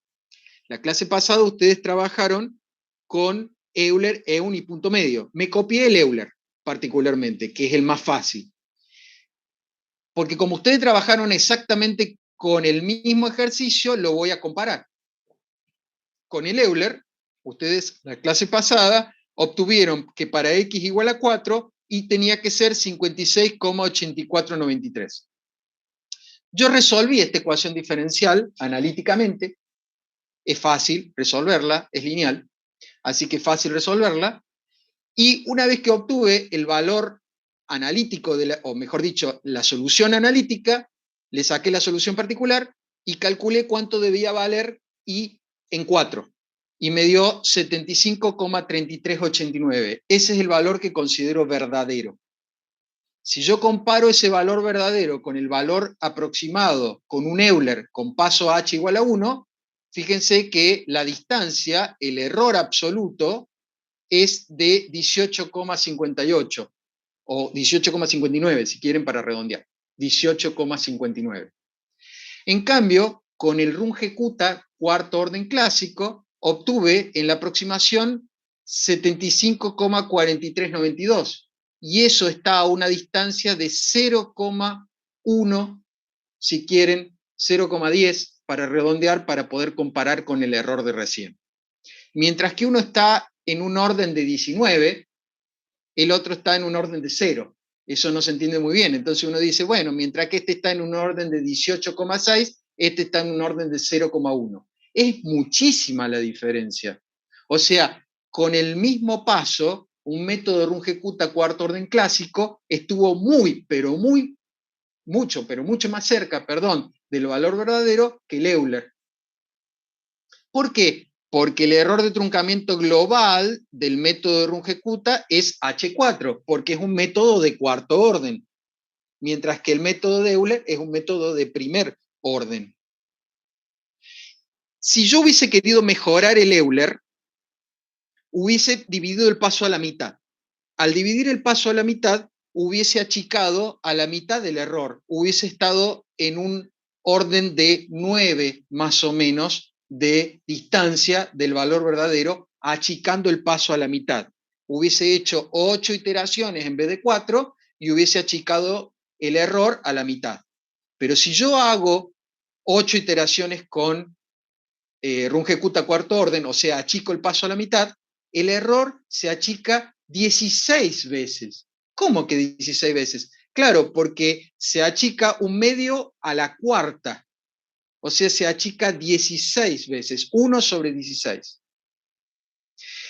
La clase pasada ustedes trabajaron con Euler, EUN y punto medio. Me copié el Euler particularmente, que es el más fácil. Porque como ustedes trabajaron exactamente con el mismo ejercicio, lo voy a comparar. Con el Euler, ustedes la clase pasada obtuvieron que para x igual a 4 y tenía que ser 56,8493. Yo resolví esta ecuación diferencial analíticamente. Es fácil resolverla, es lineal, así que es fácil resolverla. Y una vez que obtuve el valor analítico, o mejor dicho, la solución analítica, le saqué la solución particular y calculé cuánto debía valer I en 4. Y me dio 75,3389. Ese es el valor que considero verdadero. Si yo comparo ese valor verdadero con el valor aproximado con un Euler con paso h igual a 1, fíjense que la distancia, el error absoluto, es de 18,58 o 18,59 si quieren para redondear, 18,59. En cambio, con el runge Qt cuarto orden clásico, obtuve en la aproximación 75,4392 y eso está a una distancia de 0,1, si quieren, 0,10 para redondear para poder comparar con el error de recién. Mientras que uno está en un orden de 19, el otro está en un orden de 0. Eso no se entiende muy bien. Entonces uno dice, bueno, mientras que este está en un orden de 18,6, este está en un orden de 0,1. Es muchísima la diferencia. O sea, con el mismo paso, un método de runge Qt cuarto orden clásico estuvo mucho más cerca, del valor verdadero que el Euler. ¿Por qué? Porque el error de truncamiento global del método de runge Qt es H4, porque es un método de cuarto orden, mientras que el método de Euler es un método de primer orden. Si yo hubiese querido mejorar el Euler, hubiese dividido el paso a la mitad. Al dividir el paso a la mitad, hubiese achicado a la mitad del error, hubiese estado en un orden de 9 más o menos de distancia del valor verdadero, achicando el paso a la mitad. Hubiese hecho 8 iteraciones en vez de 4 y hubiese achicado el error a la mitad. Pero si yo hago 8 iteraciones con Runge-Kutta cuarto orden, o sea, achico el paso a la mitad, el error se achica 16 veces. ¿Cómo que 16 veces? Claro, porque se achica un medio a la cuarta, o sea, se achica 16 veces, 1 sobre 16.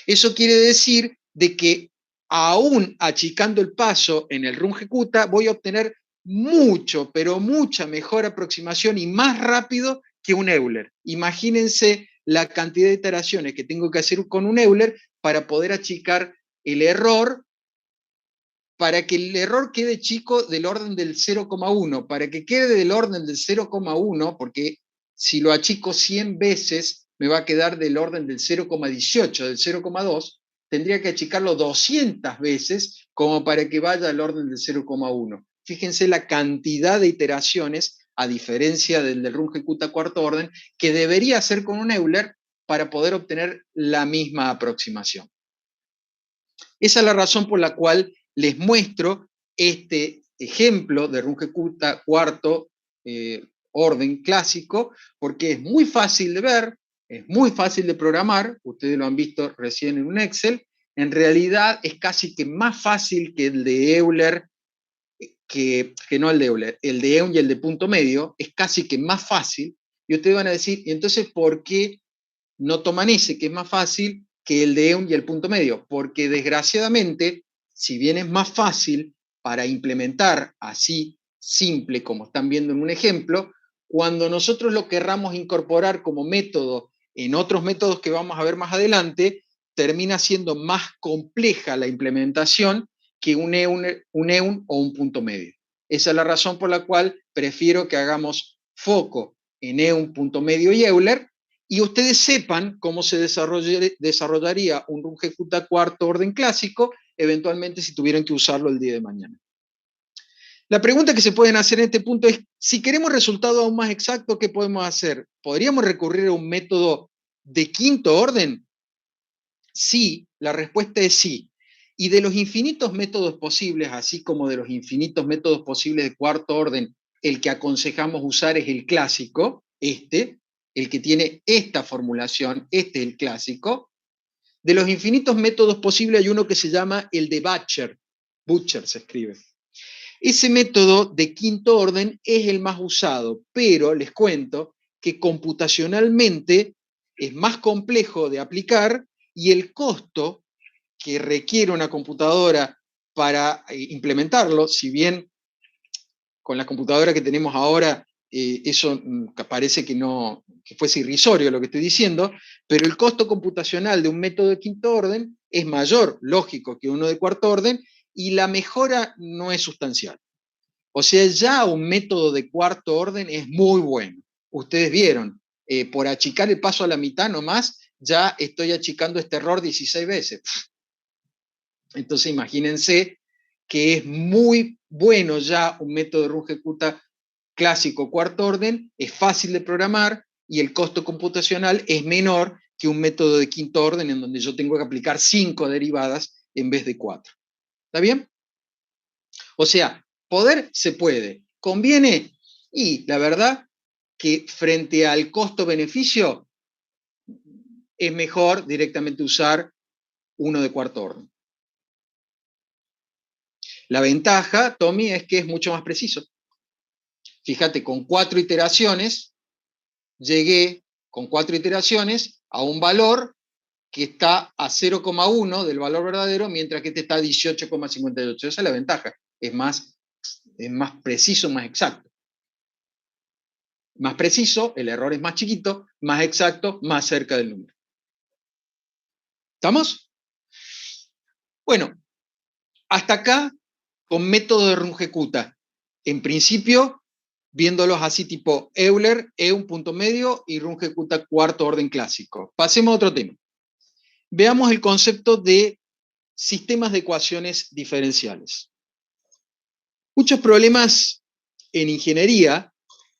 Eso quiere decir de que aún achicando el paso en el Runge-Kutta voy a obtener mucho, pero mucha mejor aproximación y más rápido que un Euler. Imagínense la cantidad de iteraciones que tengo que hacer con un Euler para poder achicar el error, para que el error quede chico del orden del 0,1, para que quede del orden del 0,1, porque si lo achico 100 veces me va a quedar del orden del 0,18, del 0,2, tendría que achicarlo 200 veces como para que vaya al orden del 0,1. Fíjense la cantidad de iteraciones, a diferencia del Runge-Kutta cuarto orden, que debería hacer con un Euler para poder obtener la misma aproximación. Esa es la razón por la cual les muestro este ejemplo de Runge-Kutta cuarto orden clásico, porque es muy fácil de ver, es muy fácil de programar, ustedes lo han visto recién en un Excel, en realidad es casi que más fácil que el de Euler, que no el de Euler, el de Eun y el de punto medio, es casi que más fácil, y ustedes van a decir, ¿y entonces por qué no toman ese, que es más fácil, que el de Eun y el punto medio? Porque desgraciadamente, si bien es más fácil para implementar así simple, como están viendo en un ejemplo, cuando nosotros lo querramos incorporar como método en otros métodos que vamos a ver más adelante, termina siendo más compleja la implementación que un Eun o un punto medio. Esa es la razón por la cual prefiero que hagamos foco en Eun, punto medio y Euler, y ustedes sepan cómo se desarrollaría un Runge-Kutta cuarto orden clásico, eventualmente si tuvieran que usarlo el día de mañana. La pregunta que se pueden hacer en este punto es, si queremos resultado aún más exacto, ¿qué podemos hacer? ¿Podríamos recurrir a un método de quinto orden? Sí, la respuesta es sí. Y de los infinitos métodos posibles, así como de los infinitos métodos posibles de cuarto orden, el que aconsejamos usar es el clásico, el que tiene esta formulación, este es el clásico. De los infinitos métodos posibles hay uno que se llama el de Butcher se escribe. Ese método de quinto orden es el más usado, pero les cuento que computacionalmente es más complejo de aplicar y el costo que requiere una computadora para implementarlo, si bien con la computadora que tenemos ahora eso parece que fuese irrisorio lo que estoy diciendo, pero el costo computacional de un método de quinto orden es mayor, lógico, que uno de cuarto orden, y la mejora no es sustancial. O sea, ya un método de cuarto orden es muy bueno. Ustedes vieron, por achicar el paso a la mitad nomás, ya estoy achicando este error 16 veces. Entonces imagínense que es muy bueno ya un método de Runge-Kutta clásico cuarto orden, es fácil de programar y el costo computacional es menor que un método de quinto orden en donde yo tengo que aplicar 5 derivadas en vez de 4. ¿Está bien? O sea, poder se puede. ¿Conviene? Y la verdad que frente al costo-beneficio es mejor directamente usar uno de cuarto orden. La ventaja, Tommy, es que es mucho más preciso. Fíjate, con 4 iteraciones, llegué con 4 iteraciones a un valor que está a 0,1 del valor verdadero, mientras que este está a 18,58. Esa es la ventaja. Es más preciso, más exacto. Más preciso, el error es más chiquito, más exacto, más cerca del número. ¿Estamos? Bueno, hasta acá con método de Runge-Kutta. En principio, viéndolos así tipo Euler, Eun punto medio y Runge-Kutta cuarto orden clásico. Pasemos a otro tema. Veamos el concepto de sistemas de ecuaciones diferenciales. Muchos problemas en ingeniería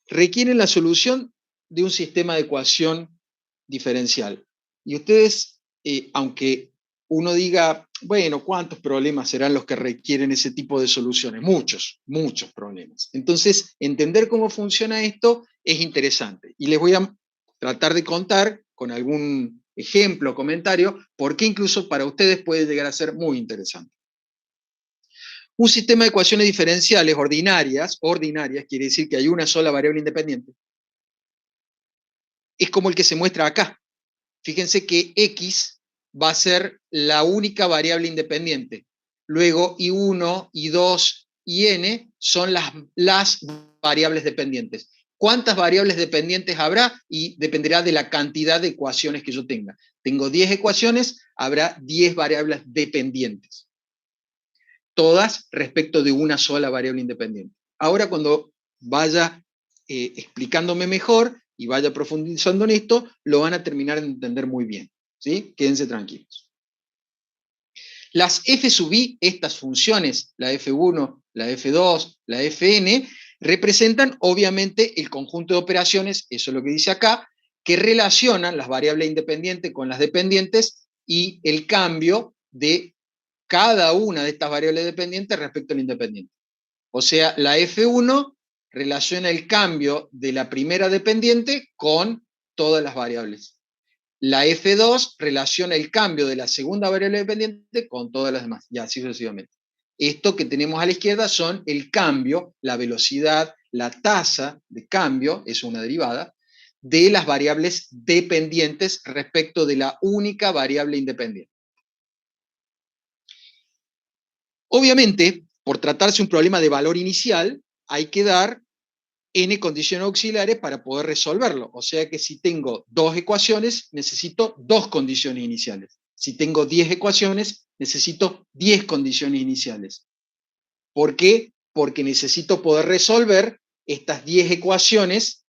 requieren la solución de un sistema de ecuación diferencial. Y ustedes, aunque uno diga, bueno, ¿cuántos problemas serán los que requieren ese tipo de soluciones? Muchos, muchos problemas. Entonces, entender cómo funciona esto es interesante. Y les voy a tratar de contar con algún ejemplo o comentario, porque incluso para ustedes puede llegar a ser muy interesante. Un sistema de ecuaciones diferenciales ordinarias quiere decir que hay una sola variable independiente, es como el que se muestra acá. Fíjense que x va a ser la única variable independiente. Luego I1, I2 y n son las variables dependientes. ¿Cuántas variables dependientes habrá? Y dependerá de la cantidad de ecuaciones que yo tenga. Tengo 10 ecuaciones, habrá 10 variables dependientes. Todas respecto de una sola variable independiente. Ahora, cuando vaya explicándome mejor y vaya profundizando en esto, lo van a terminar de entender muy bien. ¿Sí? Quédense tranquilos. Las f sub i, estas funciones, la f1, la f2, la fn, representan obviamente el conjunto de operaciones, eso es lo que dice acá, que relacionan las variables independientes con las dependientes y el cambio de cada una de estas variables dependientes respecto al independiente. O sea, la f1 relaciona el cambio de la primera dependiente con todas las variables. La f2 relaciona el cambio de la segunda variable dependiente con todas las demás, y así sucesivamente. Esto que tenemos a la izquierda son el cambio, la velocidad, la tasa de cambio, es una derivada, de las variables dependientes respecto de la única variable independiente. Obviamente, por tratarse un problema de valor inicial, hay que dar n condiciones auxiliares para poder resolverlo. O sea que si tengo 2 ecuaciones, necesito 2 condiciones iniciales. Si tengo 10 ecuaciones, necesito 10 condiciones iniciales. ¿Por qué? Porque necesito poder resolver estas 10 ecuaciones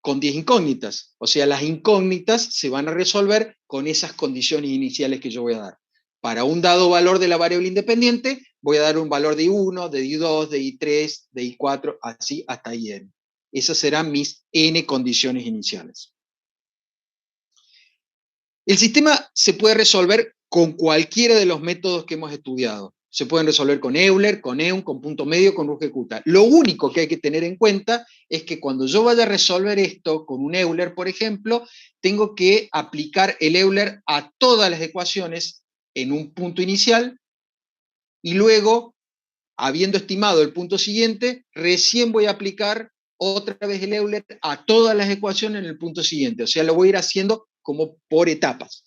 con 10 incógnitas. O sea, las incógnitas se van a resolver con esas condiciones iniciales que yo voy a dar. Para un dado valor de la variable independiente, voy a dar un valor de I1, de I2, de I3, de I4, así hasta IN. Esas serán mis n condiciones iniciales. El sistema se puede resolver con cualquiera de los métodos que hemos estudiado. Se pueden resolver con Euler, con EUN, con punto medio, con Ruge-Kutta. Lo único que hay que tener en cuenta es que cuando yo vaya a resolver esto con un Euler, por ejemplo, tengo que aplicar el Euler a todas las ecuaciones en un punto inicial y luego, habiendo estimado el punto siguiente, recién voy a aplicar otra vez el Euler a todas las ecuaciones en el punto siguiente. O sea, lo voy a ir haciendo como por etapas.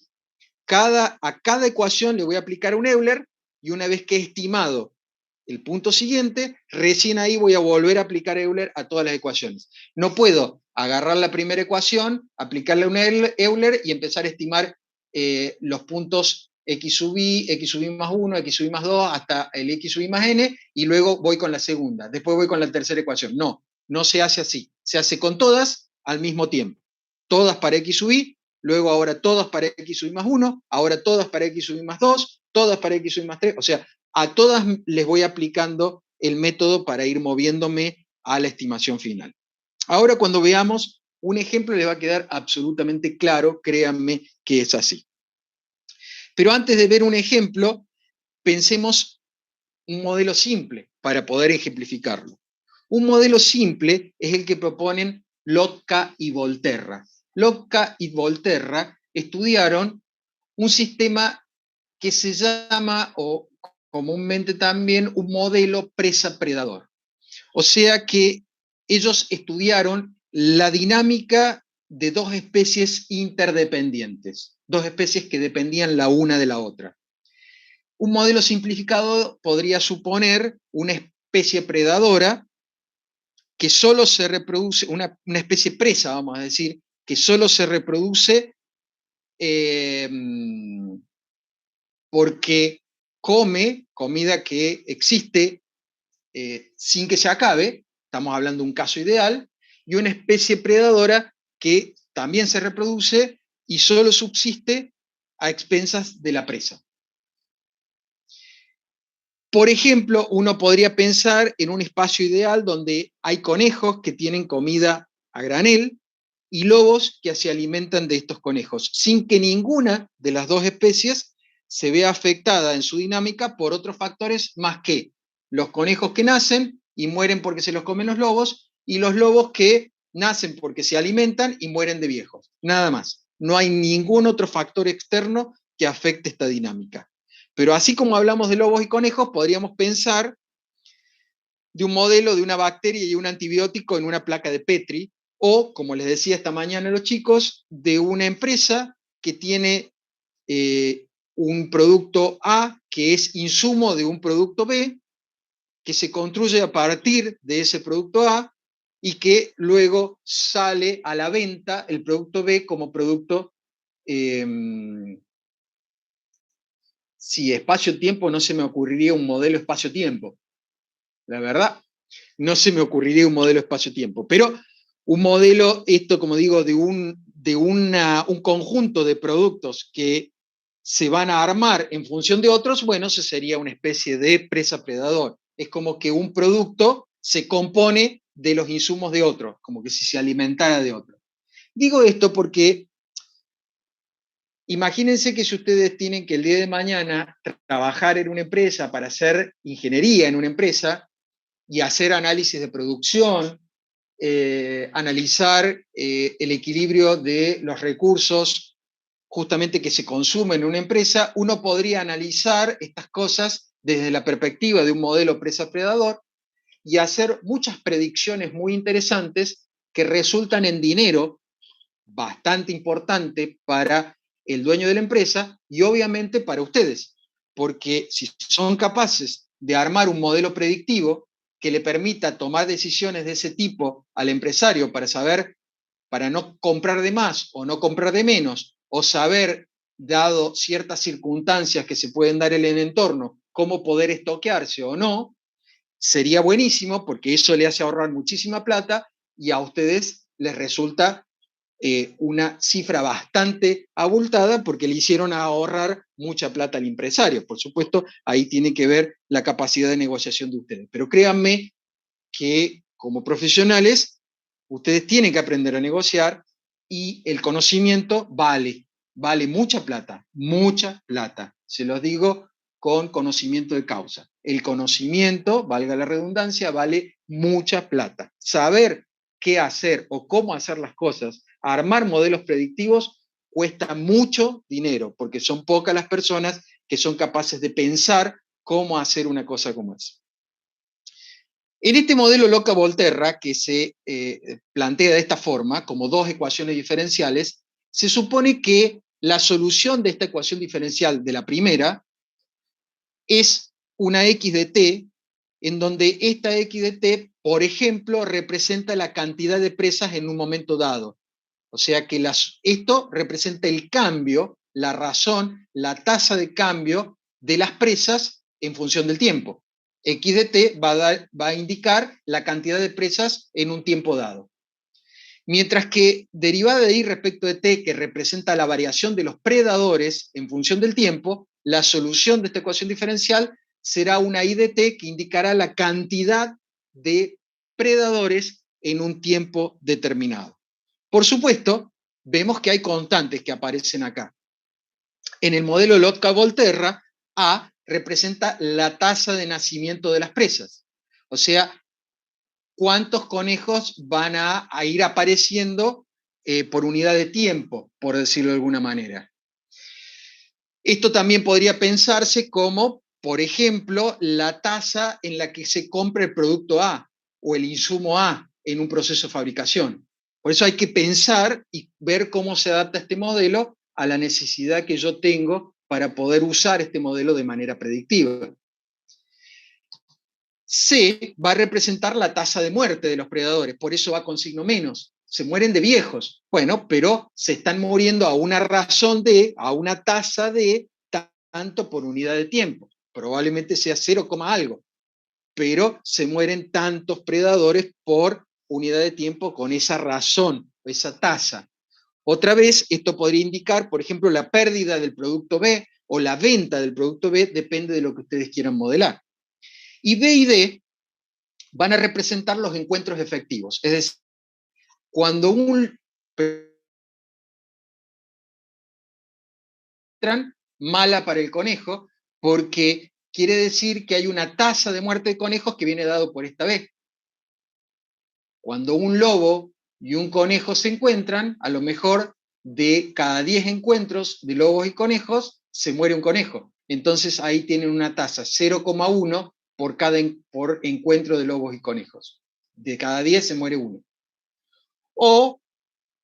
A cada ecuación le voy a aplicar un Euler y una vez que he estimado el punto siguiente, recién ahí voy a volver a aplicar Euler a todas las ecuaciones. No puedo agarrar la primera ecuación, aplicarle un Euler y empezar a estimar los puntos x sub i más 1, x sub i más 2, hasta el x sub i más n, y luego voy con la segunda, después voy con la tercera ecuación. No, no se hace así. Se hace con todas al mismo tiempo. Todas para x sub i, luego ahora todas para x sub i más 1, ahora todas para x sub i más 2, todas para x sub i más 3, o sea, a todas les voy aplicando el método para ir moviéndome a la estimación final. Ahora, cuando veamos un ejemplo, les va a quedar absolutamente claro, créanme que es así. Pero antes de ver un ejemplo, pensemos un modelo simple para poder ejemplificarlo. Un modelo simple es el que proponen Lotka y Volterra. Lotka y Volterra estudiaron un sistema que se llama, o comúnmente también, un modelo presa-predador. O sea que ellos estudiaron la dinámica de dos especies interdependientes, dos especies que dependían la una de la otra. Un modelo simplificado podría suponer una especie predadora que solo se reproduce, una especie presa, vamos a decir, que solo se reproduce porque come comida que existe sin que se acabe, estamos hablando de un caso ideal, y una especie predadora que también se reproduce y solo subsiste a expensas de la presa. Por ejemplo, uno podría pensar en un espacio ideal donde hay conejos que tienen comida a granel y lobos que se alimentan de estos conejos, sin que ninguna de las dos especies se vea afectada en su dinámica por otros factores más que los conejos que nacen y mueren porque se los comen los lobos, y los lobos que nacen porque se alimentan y mueren de viejos. Nada más. no hay ningún otro factor externo que afecte esta dinámica. Pero así como hablamos de lobos y conejos, podríamos pensar de un modelo de una bacteria y un antibiótico en una placa de Petri, o, como les decía esta mañana a los chicos, de una empresa que tiene un producto A que es insumo de un producto B, que se construye a partir de ese producto A y que luego sale a la venta el producto B como producto. Si espacio-tiempo, no se me ocurriría un modelo espacio-tiempo. La verdad, no se me ocurriría un modelo espacio-tiempo. Pero un modelo, esto como digo, de un conjunto de productos que se van a armar en función de otros, bueno, eso sería una especie de presa-predador. Es como que un producto se compone de los insumos de otro, como que si se alimentara de otro. Digo esto porque imagínense que si ustedes tienen que el día de mañana trabajar en una empresa para hacer ingeniería en una empresa y hacer análisis de producción, analizar el equilibrio de los recursos justamente que se consumen en una empresa, uno podría analizar estas cosas desde la perspectiva de un modelo presa-predador y hacer muchas predicciones muy interesantes que resultan en dinero bastante importante para el dueño de la empresa y obviamente para ustedes, porque si son capaces de armar un modelo predictivo que le permita tomar decisiones de ese tipo al empresario para saber, para no comprar de más o no comprar de menos, o saber, dado ciertas circunstancias que se pueden dar en el entorno, cómo poder estoquearse o no, sería buenísimo porque eso le hace ahorrar muchísima plata y a ustedes les resulta una cifra bastante abultada porque le hicieron ahorrar mucha plata al empresario. Por supuesto, ahí tiene que ver la capacidad de negociación de ustedes. Pero créanme que como profesionales, ustedes tienen que aprender a negociar y el conocimiento vale mucha plata, mucha plata. Se los digo con conocimiento de causa. El conocimiento, valga la redundancia, vale mucha plata. Saber qué hacer o cómo hacer las cosas, armar modelos predictivos, cuesta mucho dinero, porque son pocas las personas que son capaces de pensar cómo hacer una cosa como esa. En este modelo Loca-Volterra, que se plantea de esta forma, como dos ecuaciones diferenciales, se supone que la solución de esta ecuación diferencial de la primera es una x de t, en donde esta x de t, por ejemplo, representa la cantidad de presas en un momento dado. O sea que esto representa el cambio, la razón, la tasa de cambio de las presas en función del tiempo. X de t va a indicar la cantidad de presas en un tiempo dado. Mientras que derivada de y respecto de t, que representa la variación de los predadores en función del tiempo, la solución de esta ecuación diferencial será una y de t que indicará la cantidad de predadores en un tiempo determinado. Por supuesto, vemos que hay constantes que aparecen acá. En el modelo Lotka-Volterra, A representa la tasa de nacimiento de las presas. O sea, cuántos conejos van a ir apareciendo por unidad de tiempo, por decirlo de alguna manera. Esto también podría pensarse como, por ejemplo, la tasa en la que se compra el producto A o el insumo A en un proceso de fabricación. Por eso hay que pensar y ver cómo se adapta este modelo a la necesidad que yo tengo para poder usar este modelo de manera predictiva. C va a representar la tasa de muerte de los predadores, por eso va con signo menos. Se mueren de viejos. Bueno, pero se están muriendo a una razón de, a una tasa de tanto por unidad de tiempo. Probablemente sea 0, algo, pero se mueren tantos predadores por unidad de tiempo con esa razón, esa tasa. Otra vez, esto podría indicar, por ejemplo, la pérdida del producto B o la venta del producto B, depende de lo que ustedes quieran modelar. Y B y D van a representar los encuentros efectivos. Es decir, cuando un mala para el conejo, porque quiere decir que hay una tasa de muerte de conejos que viene dado por esta B. Cuando un lobo y un conejo se encuentran, a lo mejor de cada 10 encuentros de lobos y conejos, se muere un conejo. Entonces ahí tienen una tasa 0,1 por encuentro de lobos y conejos. De cada 10 se muere uno. O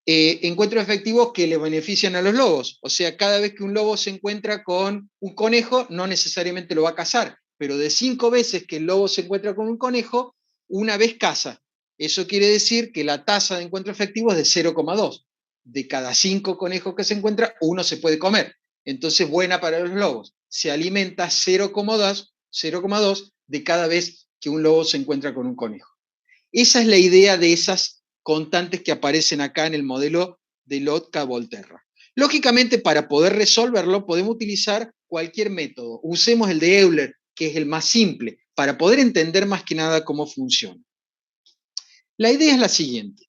encuentros efectivos que le benefician a los lobos. O sea, cada vez que un lobo se encuentra con un conejo, no necesariamente lo va a cazar, pero de 5 veces que el lobo se encuentra con un conejo, una vez caza. Eso quiere decir que la tasa de encuentro efectivo es de 0,2. De cada 5 conejos que se encuentra, uno se puede comer. Entonces, buena para los lobos. Se alimenta 0,2 de cada vez que un lobo se encuentra con un conejo. Esa es la idea de esas constantes que aparecen acá en el modelo de Lotka-Volterra. Lógicamente, para poder resolverlo, podemos utilizar cualquier método. Usemos el de Euler, que es el más simple, para poder entender más que nada cómo funciona. La idea es la siguiente.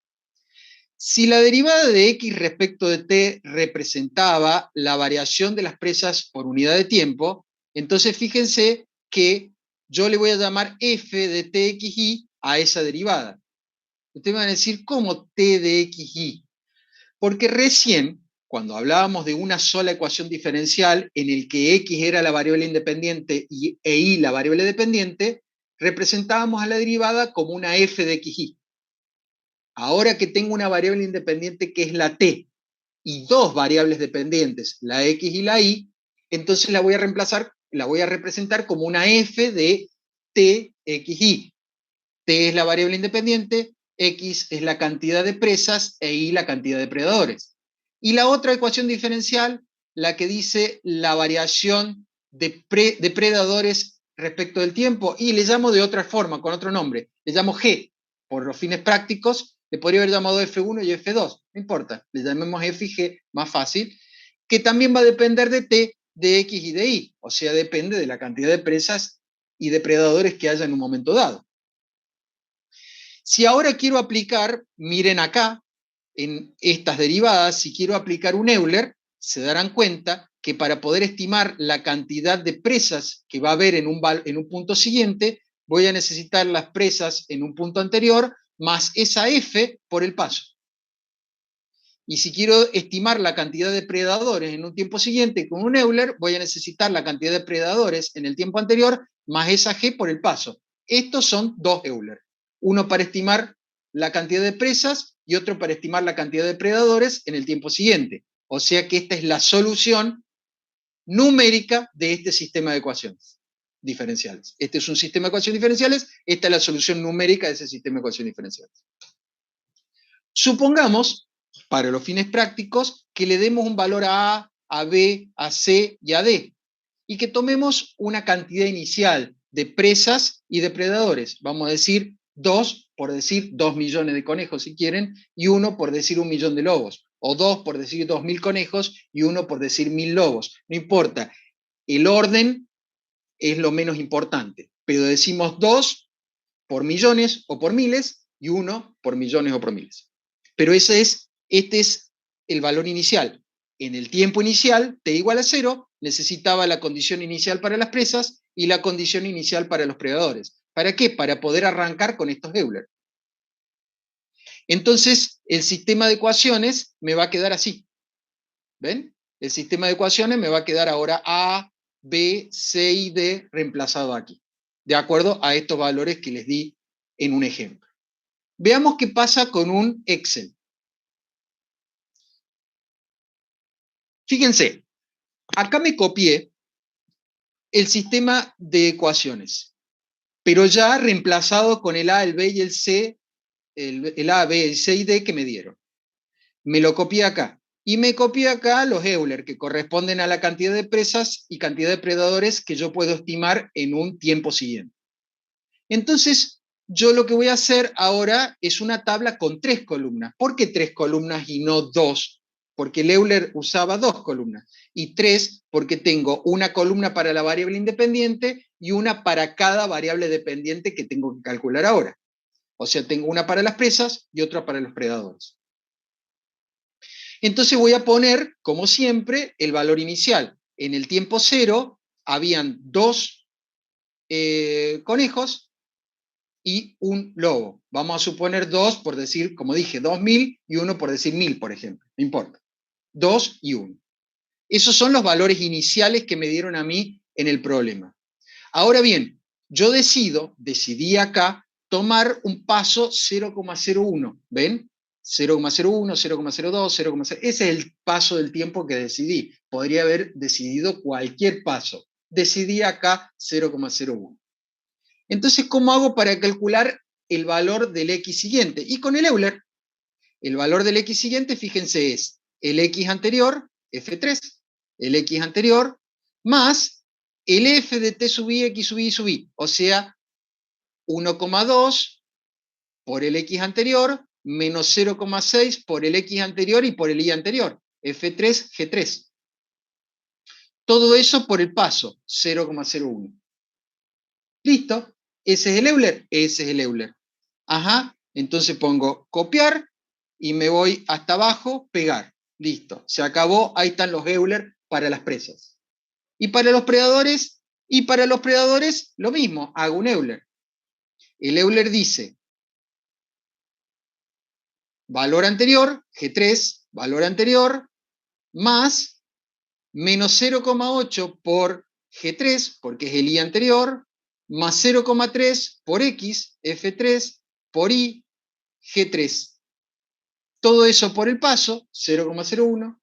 Si la derivada de x respecto de t representaba la variación de las presas por unidad de tiempo, entonces fíjense que yo le voy a llamar f de txy a esa derivada. Ustedes van a decir, ¿cómo t de xy? Porque recién, cuando hablábamos de una sola ecuación diferencial en el que x era la variable independiente e y la variable dependiente, representábamos a la derivada como una f de xy. Ahora que tengo una variable independiente que es la t y dos variables dependientes, la x y la y, entonces la voy a reemplazar, la voy a representar como una f de txy. T es la variable independiente, X es la cantidad de presas e Y la cantidad de predadores. Y la otra ecuación diferencial, la que dice la variación de predadores respecto del tiempo, y le llamo de otra forma, con otro nombre, le llamo G. Por los fines prácticos, le podría haber llamado F1 y F2, no importa, le llamemos F y G, más fácil, que también va a depender de T, de X y de Y, o sea, depende de la cantidad de presas y depredadores que haya en un momento dado. Si ahora quiero aplicar, miren acá, en estas derivadas, si quiero aplicar un Euler, se darán cuenta que para poder estimar la cantidad de presas que va a haber en un punto siguiente, voy a necesitar las presas en un punto anterior más esa f por el paso. Y si quiero estimar la cantidad de predadores en un tiempo siguiente con un Euler, voy a necesitar la cantidad de predadores en el tiempo anterior más esa g por el paso. Estos son dos Euler. Uno para estimar la cantidad de presas y otro para estimar la cantidad de predadores en el tiempo siguiente. O sea que esta es la solución numérica de este sistema de ecuaciones diferenciales. Este es un sistema de ecuaciones diferenciales, esta es la solución numérica de ese sistema de ecuaciones diferenciales. Supongamos, para los fines prácticos, que le demos un valor a B, a C y a D, y que tomemos una cantidad inicial de presas y depredadores. Vamos a decir 2, por decir 2 millones de conejos si quieren, y 1 por decir 1 millón de lobos, o 2 por decir 2.000 conejos y 1 por decir 1.000 lobos. No importa, el orden es lo menos importante, pero decimos 2 por millones o por miles y 1 por millones o por miles. Pero este es el valor inicial. En el tiempo inicial, t igual a 0, necesitaba la condición inicial para las presas y la condición inicial para los predadores. ¿Para qué? Para poder arrancar con estos Euler. Entonces, el sistema de ecuaciones me va a quedar así. ¿Ven? El sistema de ecuaciones me va a quedar ahora A, B, C y D reemplazado aquí, de acuerdo a estos valores que les di en un ejemplo. Veamos qué pasa con un Excel. Fíjense, acá me copié el sistema de ecuaciones, pero ya reemplazado con el A, el B y el C, el A, B, el C y D que me dieron. Me lo copié acá. Y me copié acá los Euler, que corresponden a la cantidad de presas y cantidad de predadores que yo puedo estimar en un tiempo siguiente. Entonces, yo lo que voy a hacer ahora es una tabla con 3 columnas. ¿Por qué 3 columnas y no 2? Porque el Euler usaba 2 columnas. Y 3 porque tengo una columna para la variable independiente y una para cada variable dependiente que tengo que calcular ahora. O sea, tengo una para las presas y otra para los predadores. Entonces voy a poner, como siempre, el valor inicial. En el tiempo 0 habían 2 conejos y un lobo. Vamos a suponer 2 por decir, como dije, 2.000 y 1 por decir 1.000, por ejemplo. No importa. 2 y 1. Esos son los valores iniciales que me dieron a mí en el problema. Ahora bien, yo decidí acá tomar un paso 0,01, ¿ven? 0,01, 0,02, 0,0. Ese es el paso del tiempo que decidí. Podría haber decidido cualquier paso. Decidí acá 0,01. Entonces, ¿cómo hago para calcular el valor del X siguiente? Y con el Euler, el valor del X siguiente, fíjense, es el X anterior, F3, el X anterior, más el F de T sub I, X sub I sub I, o sea, 1,2 por el X anterior, menos 0,6 por el X anterior y por el Y anterior, F3, G3. Todo eso por el paso, 0,01. ¿Listo? ¿Ese es el Euler? Ese es el Euler. Ajá, entonces pongo copiar y me voy hasta abajo, pegar. Listo, se acabó, ahí están los Euler para las presas. Y para los predadores, lo mismo, hago un Euler. El Euler dice, valor anterior, G3, valor anterior, más menos 0,8 por G3, porque es el Y anterior, más 0,3 por X, F3, por Y, G3. Todo eso por el paso, 0,01,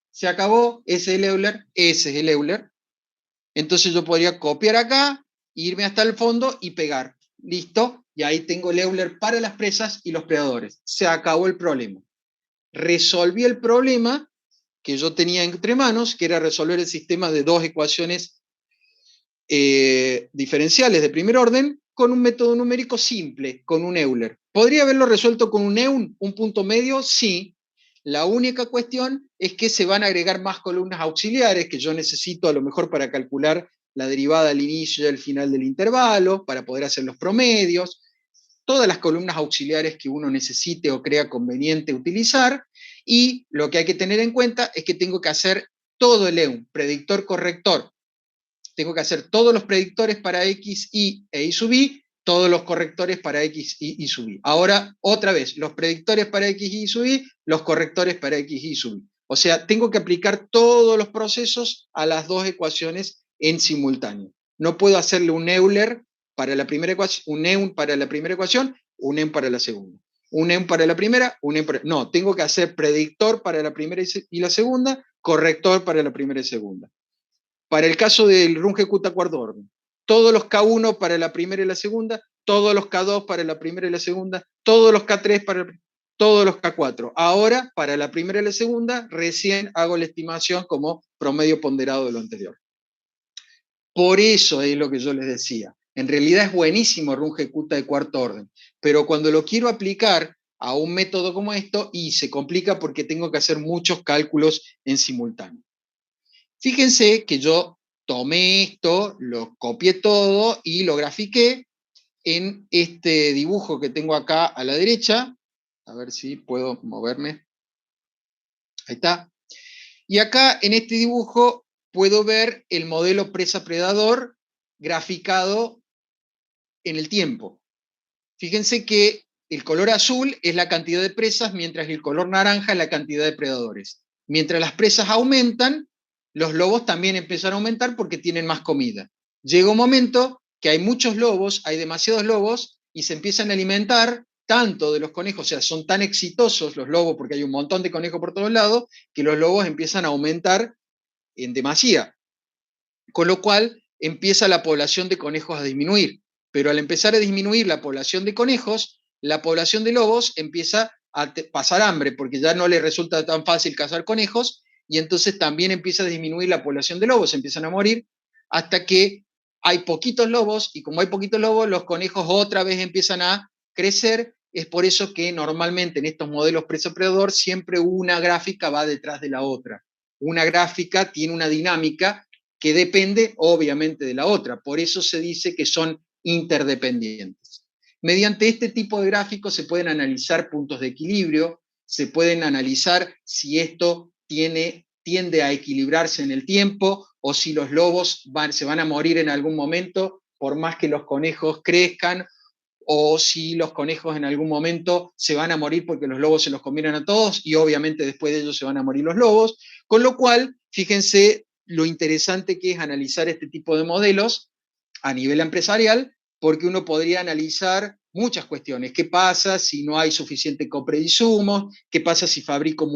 se acabó, ese es el Euler, ese es el Euler. Entonces yo podría copiar acá, irme hasta el fondo y pegar. Listo, y ahí tengo el Euler para las presas y los predadores. Se acabó el problema. Resolví el problema que yo tenía entre manos, que era resolver el sistema de dos ecuaciones diferenciales de primer orden con un método numérico simple, con un Euler. ¿Podría haberlo resuelto con un EUN, un punto medio? Sí. La única cuestión es que se van a agregar más columnas auxiliares que yo necesito a lo mejor para calcular la derivada al inicio y al final del intervalo, para poder hacer los promedios, todas las columnas auxiliares que uno necesite o crea conveniente utilizar, y lo que hay que tener en cuenta es que tengo que hacer todo el EUN, predictor, corrector. Tengo que hacer todos los predictores para X, Y e Y sub I, todos los correctores para X, Y sub I. Ahora, otra vez, los predictores para X, Y sub I, los correctores para X, Y sub I. O sea, tengo que aplicar todos los procesos a las dos ecuaciones en simultáneo. No puedo hacerle un Euler para la primera ecuación, un EUN para la primera ecuación, un EUN para la segunda. Un EUN para la primera, un EUN para... No, tengo que hacer predictor para la primera y la segunda, corrector para la primera y segunda. Para el caso del Runge Q cuarto orden, todos los K1 para la primera y la segunda, todos los K2 para la primera y la segunda, todos los K3 para todos los K4. Ahora, para la primera y la segunda, recién hago la estimación como promedio ponderado de lo anterior. Por eso es lo que yo les decía. En realidad es buenísimo Runge Q de cuarto orden, pero cuando lo quiero aplicar a un método como esto, y se complica porque tengo que hacer muchos cálculos en simultáneo. Fíjense que yo tomé esto, lo copié todo y lo grafiqué en este dibujo que tengo acá a la derecha. A ver si puedo moverme. Ahí está. Y acá en este dibujo puedo ver el modelo presa-predador graficado en el tiempo. Fíjense que el color azul es la cantidad de presas, mientras que el color naranja es la cantidad de predadores. Mientras las presas aumentan, los lobos también empiezan a aumentar porque tienen más comida. Llega un momento que hay muchos lobos, hay demasiados lobos, y se empiezan a alimentar tanto de los conejos, o sea, son tan exitosos los lobos porque hay un montón de conejos por todos lados, que los lobos empiezan a aumentar en demasía. Con lo cual empieza la población de conejos a disminuir. Pero al empezar a disminuir la población de conejos, la población de lobos empieza a pasar hambre, porque ya no le resulta tan fácil cazar conejos, y entonces también empieza a disminuir la población de lobos, empiezan a morir, hasta que hay poquitos lobos, y como hay poquitos lobos, los conejos otra vez empiezan a crecer. Es por eso que normalmente en estos modelos presa-predador siempre una gráfica va detrás de la otra. Una gráfica tiene una dinámica que depende obviamente de la otra. Por eso se dice que son interdependientes. Mediante este tipo de gráficos se pueden analizar puntos de equilibrio, se pueden analizar si esto tiende a equilibrarse en el tiempo o si los lobos se van a morir en algún momento por más que los conejos crezcan o si los conejos en algún momento se van a morir porque los lobos se los comieron a todos, y obviamente después de ellos se van a morir los lobos, con lo cual, fíjense lo interesante que es analizar este tipo de modelos a nivel empresarial, porque uno podría analizar muchas cuestiones. ¿Qué pasa si no hay suficiente compra de insumos? ¿Qué pasa si fabrico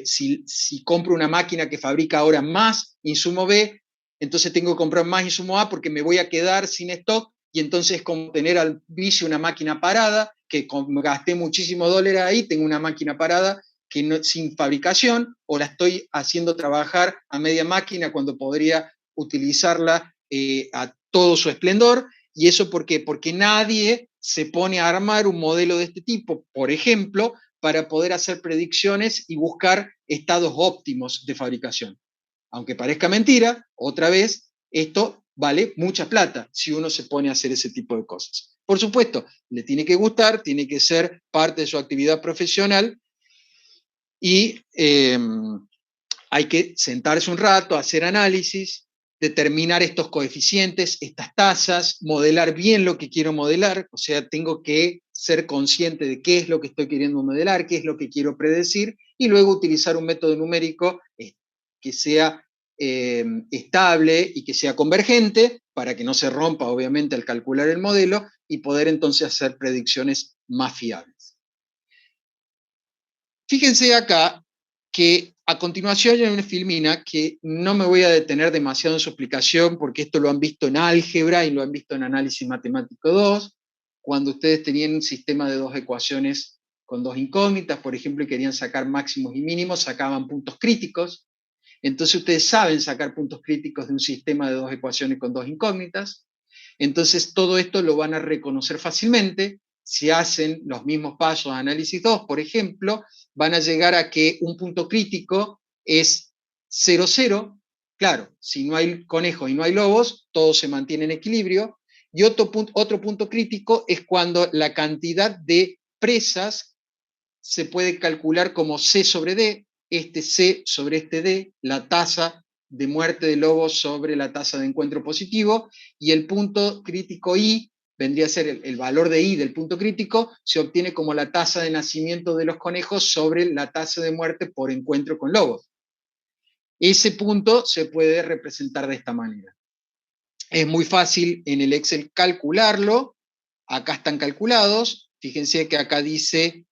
si compro una máquina que fabrica ahora más insumo B? Entonces tengo que comprar más insumo A porque me voy a quedar sin stock, y entonces es como tener al vicio una máquina parada, que gasté muchísimos dólares ahí, tengo una máquina parada que no, sin fabricación, o la estoy haciendo trabajar a media máquina cuando podría utilizarla a todo su esplendor. ¿Y eso por qué? Porque nadie se pone a armar un modelo de este tipo, por ejemplo, para poder hacer predicciones y buscar estados óptimos de fabricación. Aunque parezca mentira, otra vez, esto vale mucha plata si uno se pone a hacer ese tipo de cosas. Por supuesto, le tiene que gustar, tiene que ser parte de su actividad profesional, y hay que sentarse un rato, hacer análisis, determinar estos coeficientes, estas tasas, modelar bien lo que quiero modelar, o sea, tengo que ser consciente de qué es lo que estoy queriendo modelar, qué es lo que quiero predecir, y luego utilizar un método numérico que sea estable y que sea convergente, para que no se rompa, obviamente, al calcular el modelo, y poder entonces hacer predicciones más fiables. Fíjense acá que a continuación hay una filmina que no me voy a detener demasiado en su explicación, porque esto lo han visto en álgebra y lo han visto en análisis matemático 2, cuando ustedes tenían un sistema de dos ecuaciones con dos incógnitas, por ejemplo, y querían sacar máximos y mínimos, sacaban puntos críticos. Entonces ustedes saben sacar puntos críticos de un sistema de dos ecuaciones con dos incógnitas. Entonces todo esto lo van a reconocer fácilmente. Si hacen los mismos pasos de análisis 2, por ejemplo, van a llegar a que un punto crítico es 0, 0. Claro, si no hay conejos y no hay lobos, todo se mantiene en equilibrio. Y otro punto crítico es cuando la cantidad de presas se puede calcular como C sobre D, este C sobre este D, la tasa de muerte de lobos sobre la tasa de encuentro positivo, y el punto crítico I vendría a ser el valor de I del punto crítico, se obtiene como la tasa de nacimiento de los conejos sobre la tasa de muerte por encuentro con lobos. Ese punto se puede representar de esta manera. Es muy fácil en el Excel calcularlo. Acá están calculados. Fíjense que acá dice,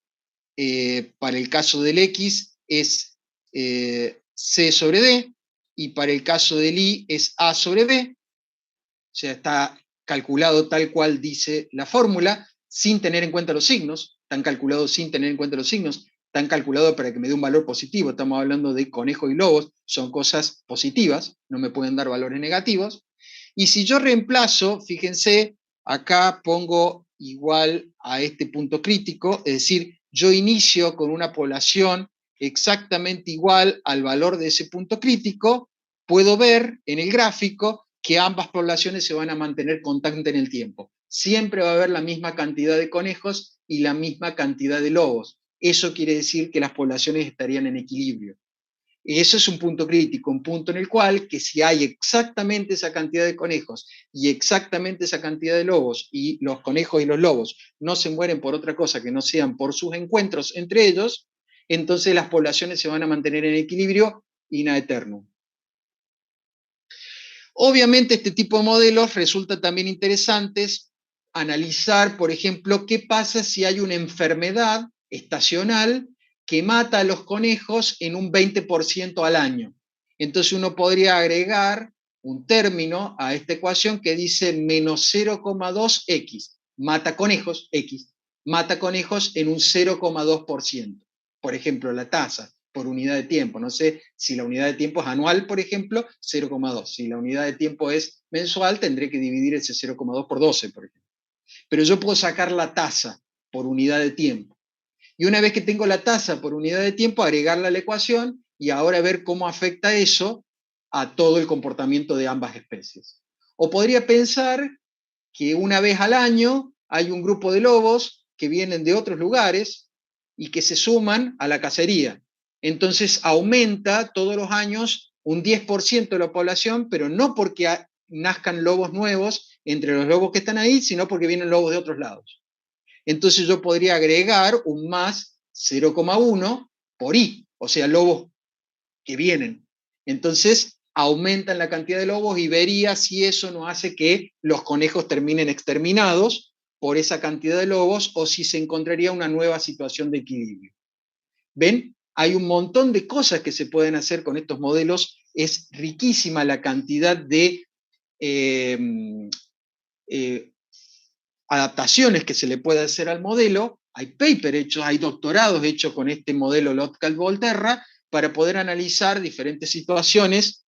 para el caso del X es C sobre D, y para el caso del Y es A sobre B. O sea, está calculado tal cual dice la fórmula, sin tener en cuenta los signos. Están calculados sin tener en cuenta los signos. Están calculados para que me dé un valor positivo. Estamos hablando de conejos y lobos, son cosas positivas, no me pueden dar valores negativos. Y si yo reemplazo, fíjense, acá pongo igual a este punto crítico, es decir, yo inicio con una población exactamente igual al valor de ese punto crítico, puedo ver en el gráfico que ambas poblaciones se van a mantener constantes en el tiempo. Siempre va a haber la misma cantidad de conejos y la misma cantidad de lobos. Eso quiere decir que las poblaciones estarían en equilibrio. Eso es un punto crítico, un punto en el cual que si hay exactamente esa cantidad de conejos y exactamente esa cantidad de lobos, y los conejos y los lobos no se mueren por otra cosa que no sean por sus encuentros entre ellos, entonces las poblaciones se van a mantener en equilibrio in aeternum. Obviamente este tipo de modelos resulta también interesantes analizar, por ejemplo, qué pasa si hay una enfermedad estacional que mata a los conejos en un 20% al año. Entonces uno podría agregar un término a esta ecuación que dice menos 0,2x, mata conejos, x, mata conejos en un 0,2%. Por ejemplo, la tasa por unidad de tiempo. No sé si la unidad de tiempo es anual, por ejemplo, 0,2. Si la unidad de tiempo es mensual, tendré que dividir ese 0,2 por 12, por ejemplo. Pero yo puedo sacar la tasa por unidad de tiempo. Y una vez que tengo la tasa por unidad de tiempo, agregarla a la ecuación y ahora ver cómo afecta eso a todo el comportamiento de ambas especies. O podría pensar que una vez al año hay un grupo de lobos que vienen de otros lugares y que se suman a la cacería. Entonces aumenta todos los años un 10% de la población, pero no porque nazcan lobos nuevos entre los lobos que están ahí, sino porque vienen lobos de otros lados. Entonces yo podría agregar un más 0,1 por i, o sea, lobos que vienen. Entonces aumentan la cantidad de lobos y vería si eso no hace que los conejos terminen exterminados por esa cantidad de lobos o si se encontraría una nueva situación de equilibrio. ¿Ven? Hay un montón de cosas que se pueden hacer con estos modelos. Es riquísima la cantidad de adaptaciones que se le puede hacer al modelo. Hay papers hechos, hay doctorados hechos con este modelo Lotka-Volterra para poder analizar diferentes situaciones,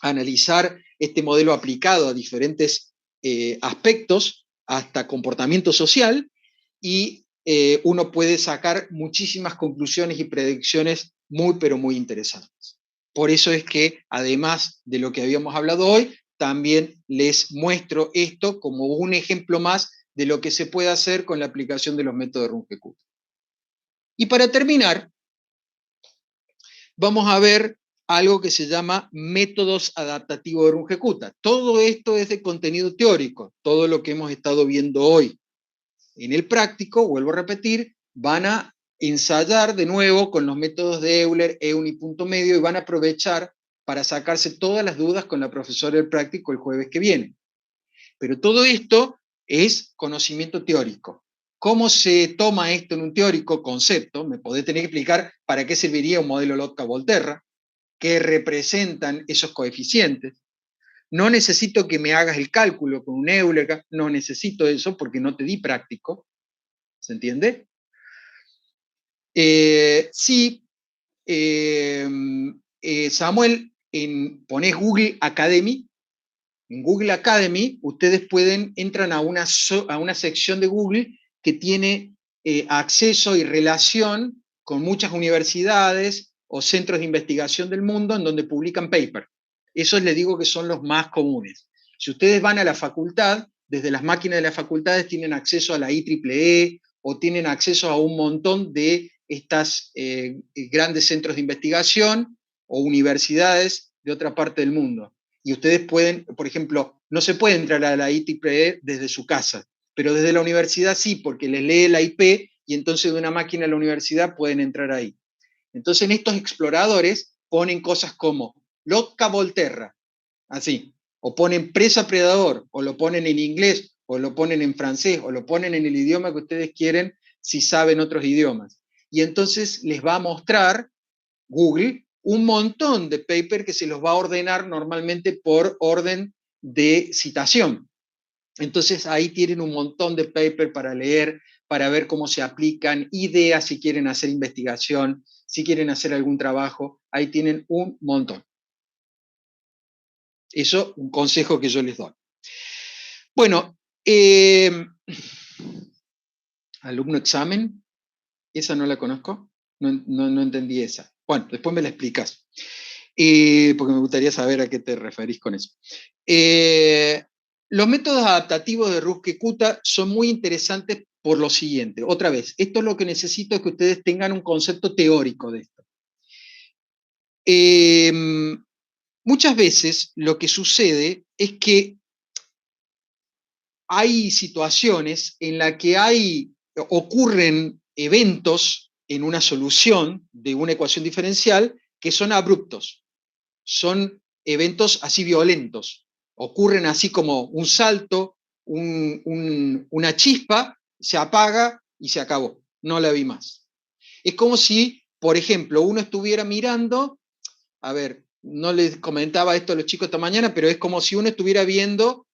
analizar este modelo aplicado a diferentes aspectos, hasta comportamiento social, y uno puede sacar muchísimas conclusiones y predicciones muy, pero muy interesantes. Por eso es que, además de lo que habíamos hablado hoy, también les muestro esto como un ejemplo más de lo que se puede hacer con la aplicación de los métodos de Runge-Kutta. Y para terminar, vamos a ver algo que se llama métodos adaptativos de Runge-Kutta. Todo esto es de contenido teórico, todo lo que hemos estado viendo hoy. En el práctico, vuelvo a repetir, van a ensayar de nuevo con los métodos de Euler, EUN y punto medio, y van a aprovechar para sacarse todas las dudas con la profesora del práctico el jueves que viene. Pero todo esto es conocimiento teórico. ¿Cómo se toma esto en un teórico concepto? Me podés tener que explicar para qué serviría un modelo Lotka-Volterra, qué representan esos coeficientes. No necesito que me hagas el cálculo con un Euler, no necesito eso porque no te di práctico. ¿Se entiende? Sí, Samuel, ponés Google Academy. En Google Academy ustedes entran a una sección de Google que tiene acceso y relación con muchas universidades o centros de investigación del mundo en donde publican paper. Esos les digo que son los más comunes. Si ustedes van a la facultad, desde las máquinas de las facultades tienen acceso a la IEEE o tienen acceso a un montón de estas grandes centros de investigación o universidades de otra parte del mundo. Y ustedes pueden, por ejemplo, no se puede entrar a la IEEE desde su casa, pero desde la universidad sí, porque les lee la IP y entonces de una máquina de la universidad pueden entrar ahí. Entonces en estos exploradores ponen cosas como Lotka-Volterra, así, o ponen presa predador, o lo ponen en inglés, o lo ponen en francés, o lo ponen en el idioma que ustedes quieren si saben otros idiomas. Y entonces les va a mostrar Google un montón de paper que se los va a ordenar normalmente por orden de citación. Entonces ahí tienen un montón de paper para leer, para ver cómo se aplican, ideas si quieren hacer investigación, si quieren hacer algún trabajo, ahí tienen un montón. Eso, un consejo que yo les doy. Bueno, alumno examen, esa no la conozco, no entendí esa. Bueno, después me la explicas, porque me gustaría saber a qué te referís con eso. Los métodos adaptativos de Runge-Kutta son muy interesantes por lo siguiente. Otra vez, esto es lo que necesito, es que ustedes tengan un concepto teórico de esto. Muchas veces lo que sucede es que hay situaciones en las que ocurren eventos en una solución de una ecuación diferencial que son abruptos, son eventos así violentos, ocurren así como un salto, una chispa, se apaga y se acabó, no la vi más. Es como si, por ejemplo, uno estuviera mirando, a ver, no les comentaba esto a los chicos esta mañana, pero es como si uno estuviera viendo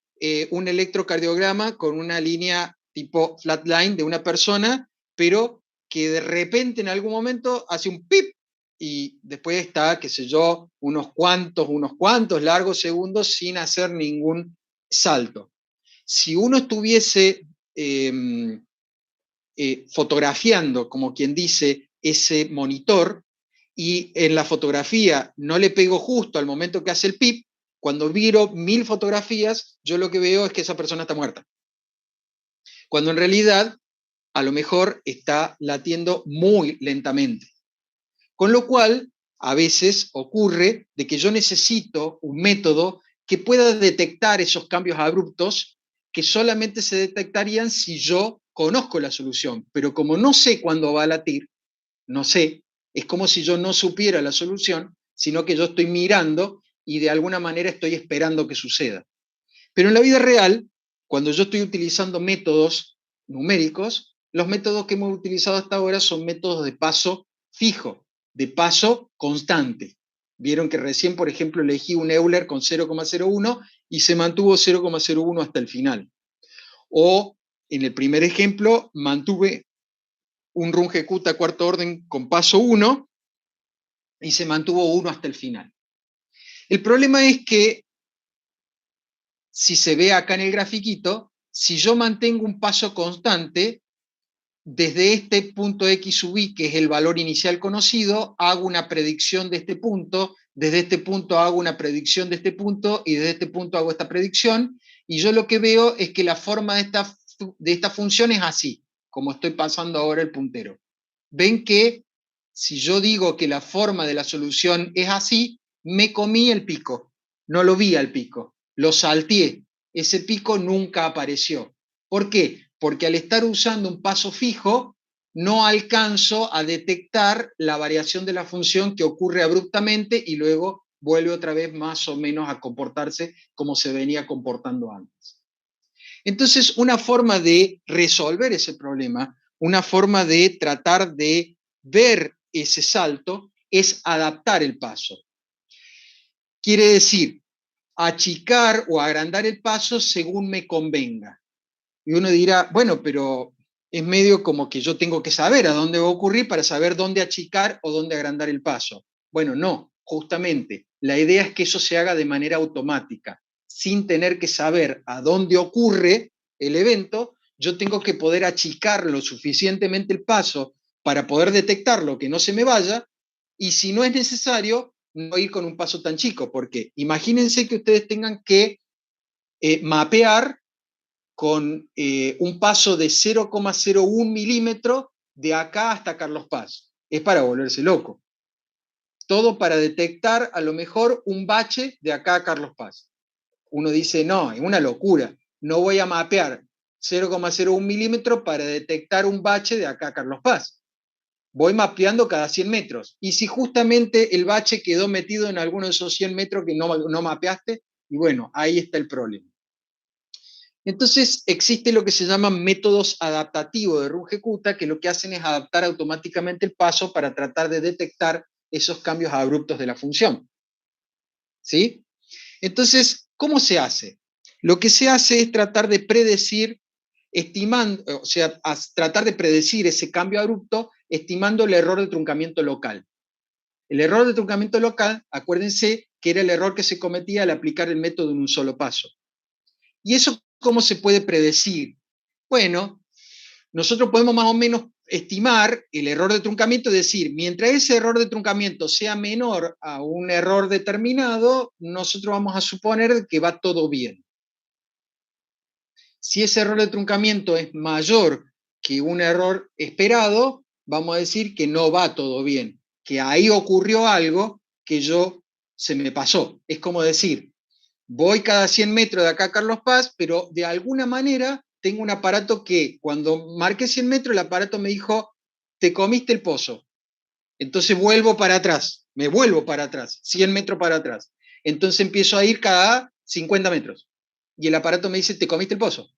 un electrocardiograma con una línea tipo flatline de una persona, pero que de repente en algún momento hace un pip y después está, qué sé yo, unos cuantos largos segundos sin hacer ningún salto. Si uno estuviese fotografiando, como quien dice, ese monitor, y en la fotografía no le pego justo al momento que hace el pip, cuando miro 1000 fotografías, yo lo que veo es que esa persona está muerta. Cuando en realidad, a lo mejor está latiendo muy lentamente. Con lo cual, a veces ocurre de que yo necesito un método que pueda detectar esos cambios abruptos que solamente se detectarían si yo conozco la solución, pero como no sé cuándo va a latir, no sé, es como si yo no supiera la solución, sino que yo estoy mirando y de alguna manera estoy esperando que suceda. Pero en la vida real, cuando yo estoy utilizando métodos numéricos, los métodos que hemos utilizado hasta ahora son métodos de paso fijo, de paso constante. Vieron que recién, por ejemplo, elegí un Euler con 0,01 y se mantuvo 0,01 hasta el final. O en el primer ejemplo, mantuve un Runge-Kutta cuarto orden con paso 1 y se mantuvo 1 hasta el final. El problema es que, si se ve acá en el grafiquito, si yo mantengo un paso constante, desde este punto x sub i, que es el valor inicial conocido, hago una predicción de este punto, desde este punto hago una predicción de este punto, y desde este punto hago esta predicción, y yo lo que veo es que la forma de esta función es así, como estoy pasando ahora el puntero. Ven que si yo digo que la forma de la solución es así, me comí el pico, no lo vi al pico, lo salteé, ese pico nunca apareció. ¿Por qué? Porque al estar usando un paso fijo, no alcanzo a detectar la variación de la función que ocurre abruptamente y luego vuelve otra vez más o menos a comportarse como se venía comportando antes. Entonces, una forma de resolver ese problema, una forma de tratar de ver ese salto, es adaptar el paso. Quiere decir, achicar o agrandar el paso según me convenga. Y uno dirá, bueno, pero es medio como que yo tengo que saber a dónde va a ocurrir para saber dónde achicar o dónde agrandar el paso. Bueno, no, justamente, la idea es que eso se haga de manera automática, sin tener que saber a dónde ocurre el evento. Yo tengo que poder achicar lo suficientemente el paso para poder detectarlo, que no se me vaya, y si no es necesario, no ir con un paso tan chico, porque imagínense que ustedes tengan que mapear con un paso de 0,01 milímetros de acá hasta Carlos Paz. Es para volverse loco. Todo para detectar a lo mejor un bache de acá a Carlos Paz. Uno dice, no, es una locura. No voy a mapear 0,01 milímetros para detectar un bache de acá a Carlos Paz. Voy mapeando cada 100 metros. Y si justamente el bache quedó metido en alguno de esos 100 metros que no mapeaste, y bueno, ahí está el problema. Entonces existe lo que se llaman métodos adaptativos de Runge-Kutta, que lo que hacen es adaptar automáticamente el paso para tratar de detectar esos cambios abruptos de la función. ¿Sí? Entonces, ¿cómo se hace? Lo que se hace es tratar de predecir, estimando, o sea, tratar de predecir ese cambio abrupto estimando el error de truncamiento local. El error de truncamiento local, acuérdense que era el error que se cometía al aplicar el método en un solo paso. ¿Y eso cómo se puede predecir? Bueno, nosotros podemos más o menos estimar el error de truncamiento, es decir, mientras ese error de truncamiento sea menor a un error determinado, nosotros vamos a suponer que va todo bien. Si ese error de truncamiento es mayor que un error esperado, vamos a decir que no va todo bien, que ahí ocurrió algo que se me pasó. Es como decir, voy cada 100 metros de acá a Carlos Paz, pero de alguna manera tengo un aparato que cuando marqué 100 metros, el aparato me dijo, te comiste el pozo. Entonces vuelvo para atrás, me vuelvo para atrás, 100 metros para atrás. Entonces empiezo a ir cada 50 metros. Y el aparato me dice, te comiste el pozo.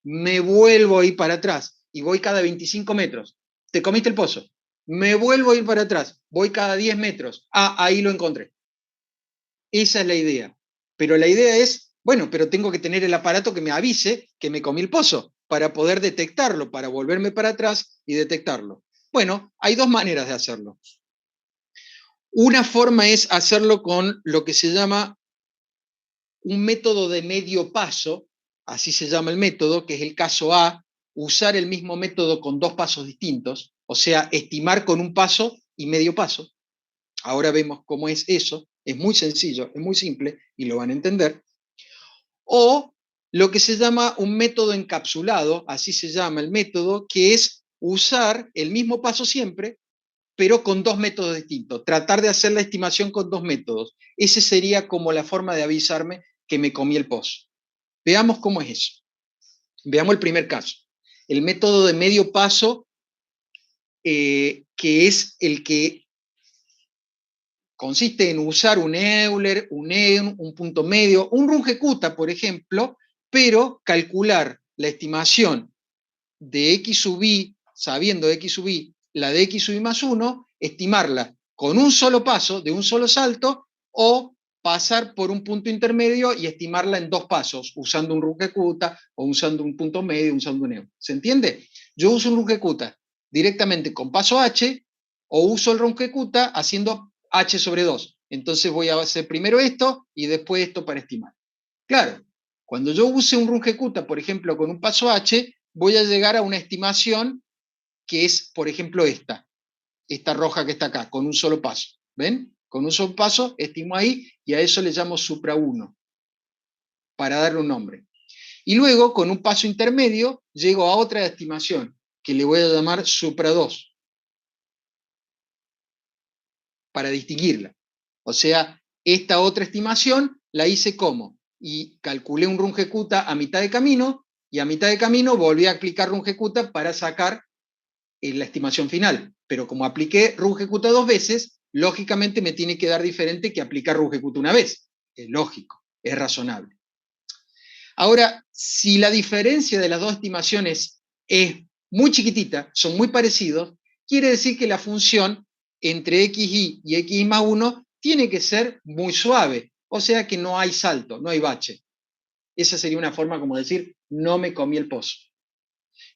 Me vuelvo a ir para atrás y voy cada 25 metros. Te comiste el pozo. Me vuelvo a ir para atrás, voy cada 10 metros. Ah, ahí lo encontré. Esa es la idea. Pero la idea es, bueno, pero tengo que tener el aparato que me avise que me comí el pozo para poder detectarlo, para volverme para atrás y detectarlo. Bueno, hay dos maneras de hacerlo. Una forma es hacerlo con lo que se llama un método de medio paso, así se llama el método, que es el caso A, usar el mismo método con dos pasos distintos, o sea, estimar con un paso y medio paso. Ahora vemos cómo es eso, es muy sencillo, es muy simple y lo van a entender. O lo que se llama un método encapsulado, así se llama el método, que es usar el mismo paso siempre, pero con dos métodos distintos. Tratar de hacer la estimación con dos métodos. Ese sería como la forma de avisarme que me comí el pozo. Veamos cómo es eso. Veamos el primer caso. El método de medio paso, que es el que consiste en usar un Euler, un EUN, un punto medio, un Runge-Kutta, por ejemplo, pero calcular la estimación de x sub i, sabiendo de x sub i, la de x sub i más 1, estimarla con un solo paso, de un solo salto, o pasar por un punto intermedio y estimarla en dos pasos, usando un Runge-Kutta, o usando un punto medio, usando un EUN. ¿Se entiende? Yo uso un Runge-Kutta directamente con paso h, o uso el Runge-Kutta haciendo h sobre 2. Entonces voy a hacer primero esto y después esto para estimar. Claro, cuando yo use un Runge-Kutta, por ejemplo, con un paso h, voy a llegar a una estimación que es, por ejemplo, esta roja que está acá, con un solo paso. ¿Ven? Con un solo paso estimo ahí y a eso le llamo supra 1, para darle un nombre. Y luego, con un paso intermedio, llego a otra estimación, que le voy a llamar supra 2, para distinguirla. O sea, esta otra estimación la hice como, y calculé un Runge-Kutta a mitad de camino, y a mitad de camino volví a aplicar Runge-Kutta para sacar la estimación final. Pero como apliqué Runge-Kutta dos veces, lógicamente me tiene que dar diferente que aplicar Runge-Kutta una vez. Es lógico, es razonable. Ahora, si la diferencia de las dos estimaciones es muy chiquitita, son muy parecidos, quiere decir que la función entre xy y xy más 1 tiene que ser muy suave, o sea que no hay salto, no hay bache. Esa sería una forma como decir, no me comí el pozo.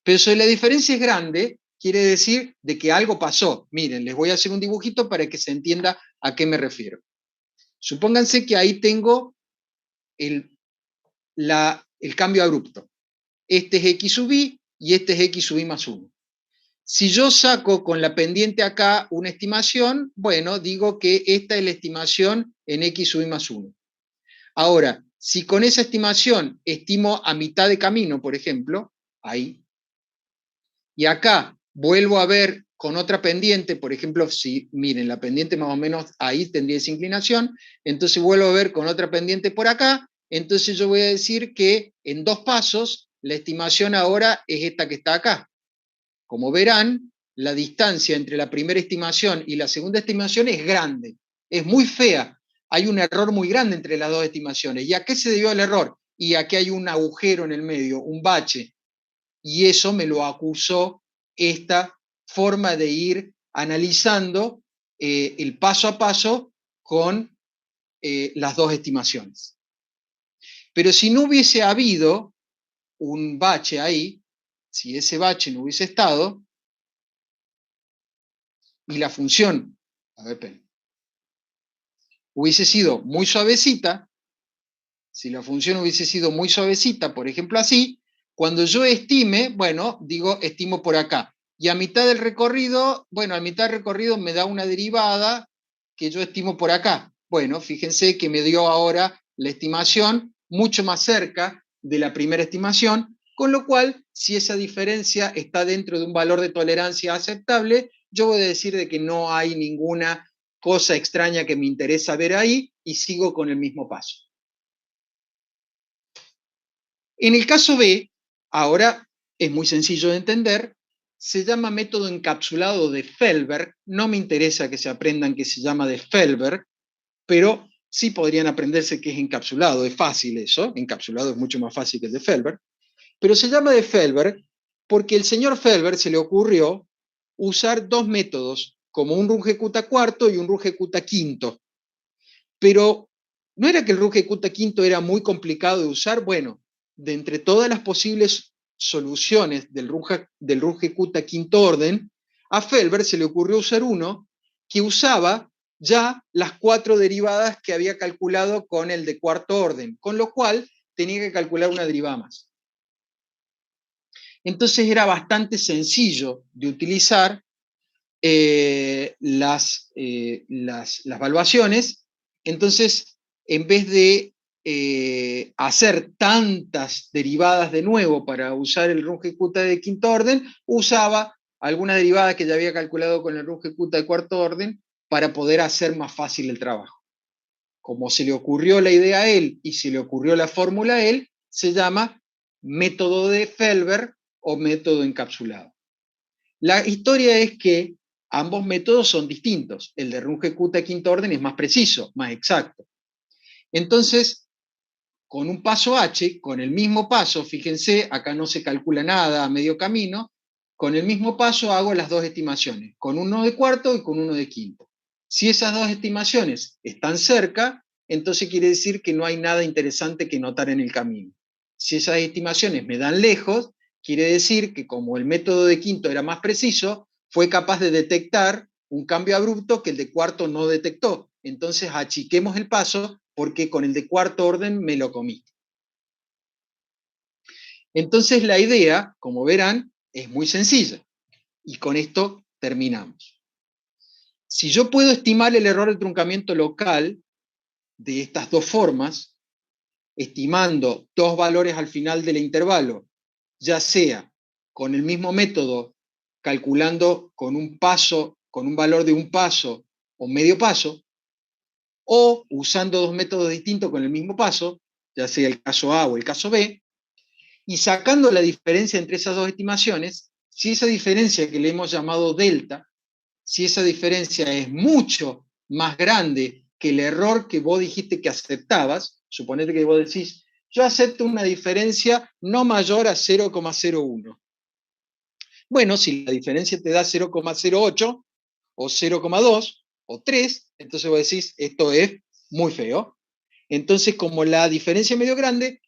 Pero si la diferencia es grande, quiere decir de que algo pasó. Miren, les voy a hacer un dibujito para que se entienda a qué me refiero. Supónganse que ahí tengo el cambio abrupto. Este es x sub i y este es x sub i más 1. Si yo saco con la pendiente acá una estimación, bueno, digo que esta es la estimación en x sub i más 1. Ahora, si con esa estimación estimo a mitad de camino, por ejemplo, ahí, y acá vuelvo a ver con otra pendiente, por ejemplo, si miren, la pendiente más o menos ahí tendría esa inclinación, entonces vuelvo a ver con otra pendiente por acá, entonces yo voy a decir que en dos pasos la estimación ahora es esta que está acá. Como verán, la distancia entre la primera estimación y la segunda estimación es grande, es muy fea. Hay un error muy grande entre las dos estimaciones. ¿Y a qué se debió el error? Y aquí hay un agujero en el medio, un bache. Y eso me lo acusó esta forma de ir analizando el paso a paso con las dos estimaciones. Pero si no hubiese habido un bache ahí, si ese bache no hubiese estado, y la función, a ver, hubiese sido muy suavecita, si la función hubiese sido muy suavecita, por ejemplo así, cuando yo estime, bueno, digo, estimo por acá. Y a mitad del recorrido, bueno, a mitad del recorrido me da una derivada que yo estimo por acá. Bueno, fíjense que me dio ahora la estimación mucho más cerca de la primera estimación, con lo cual, si esa diferencia está dentro de un valor de tolerancia aceptable, yo voy a decir de que no hay ninguna cosa extraña que me interesa ver ahí y sigo con el mismo paso. En el caso B, ahora es muy sencillo de entender, se llama método encapsulado de Fellberg. No me interesa que se aprendan que se llama de Fellberg, pero sí podrían aprenderse que es encapsulado. Es fácil eso, encapsulado es mucho más fácil que el de Fellberg. Pero se llama de Fellberg porque el señor Fellberg se le ocurrió usar dos métodos, como un Runge-Kutta cuarto y un Runge-Kutta quinto. Pero ¿no era que el Runge-Kutta quinto era muy complicado de usar? Bueno, de entre todas las posibles soluciones del Runge-Kutta quinto orden, a Fellberg se le ocurrió usar uno que usaba ya las 4 derivadas que había calculado con el de cuarto orden, con lo cual tenía que calcular una derivada más. Entonces era bastante sencillo de utilizar las evaluaciones. Entonces, en vez de hacer tantas derivadas de nuevo para usar el Runge-Kutta de quinto orden, usaba algunas derivadas que ya había calculado con el Runge-Kutta de cuarto orden para poder hacer más fácil el trabajo. Como se le ocurrió la idea a él y se le ocurrió la fórmula a él, se llama método de Felber o método encapsulado. La historia es que ambos métodos son distintos. El de Runge-Kutta quinto orden es más preciso, más exacto. Entonces, con un paso H, con el mismo paso, fíjense, acá no se calcula nada a medio camino, con el mismo paso hago las dos estimaciones, con uno de cuarto y con uno de quinto. Si esas dos estimaciones están cerca, entonces quiere decir que no hay nada interesante que notar en el camino. Si esas estimaciones me dan lejos, quiere decir que como el método de quinto era más preciso, fue capaz de detectar un cambio abrupto que el de cuarto no detectó. Entonces achiquemos el paso porque con el de cuarto orden me lo comí. Entonces la idea, como verán, es muy sencilla. Y con esto terminamos. Si yo puedo estimar el error de truncamiento local de estas dos formas, estimando dos valores al final del intervalo, ya sea con el mismo método, calculando con un paso, con un valor de un paso o medio paso, o usando dos métodos distintos con el mismo paso, ya sea el caso A o el caso B, y sacando la diferencia entre esas dos estimaciones, si esa diferencia que le hemos llamado delta, si esa diferencia es mucho más grande que el error que vos dijiste que aceptabas, suponete que vos decís, yo acepto una diferencia no mayor a 0,01. Bueno, si la diferencia te da 0,08 o 0,2 o 3, entonces vos decís, esto es muy feo. Entonces, como la diferencia es medio grande,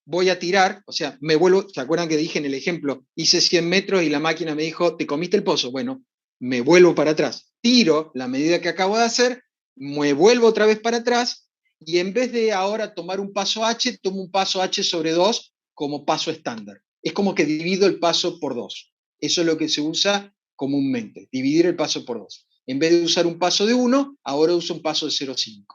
voy a tirar, o sea, me vuelvo, ¿se acuerdan que dije en el ejemplo? Hice 100 metros y la máquina me dijo, te comiste el pozo. Bueno, me vuelvo para atrás, tiro la medida que acabo de hacer, me vuelvo otra vez para atrás y en vez de ahora tomar un paso H, tomo un paso H sobre 2 como paso estándar. Es como que divido el paso por 2. Eso es lo que se usa comúnmente, dividir el paso por 2. En vez de usar un paso de 1, ahora uso un paso de 0,5.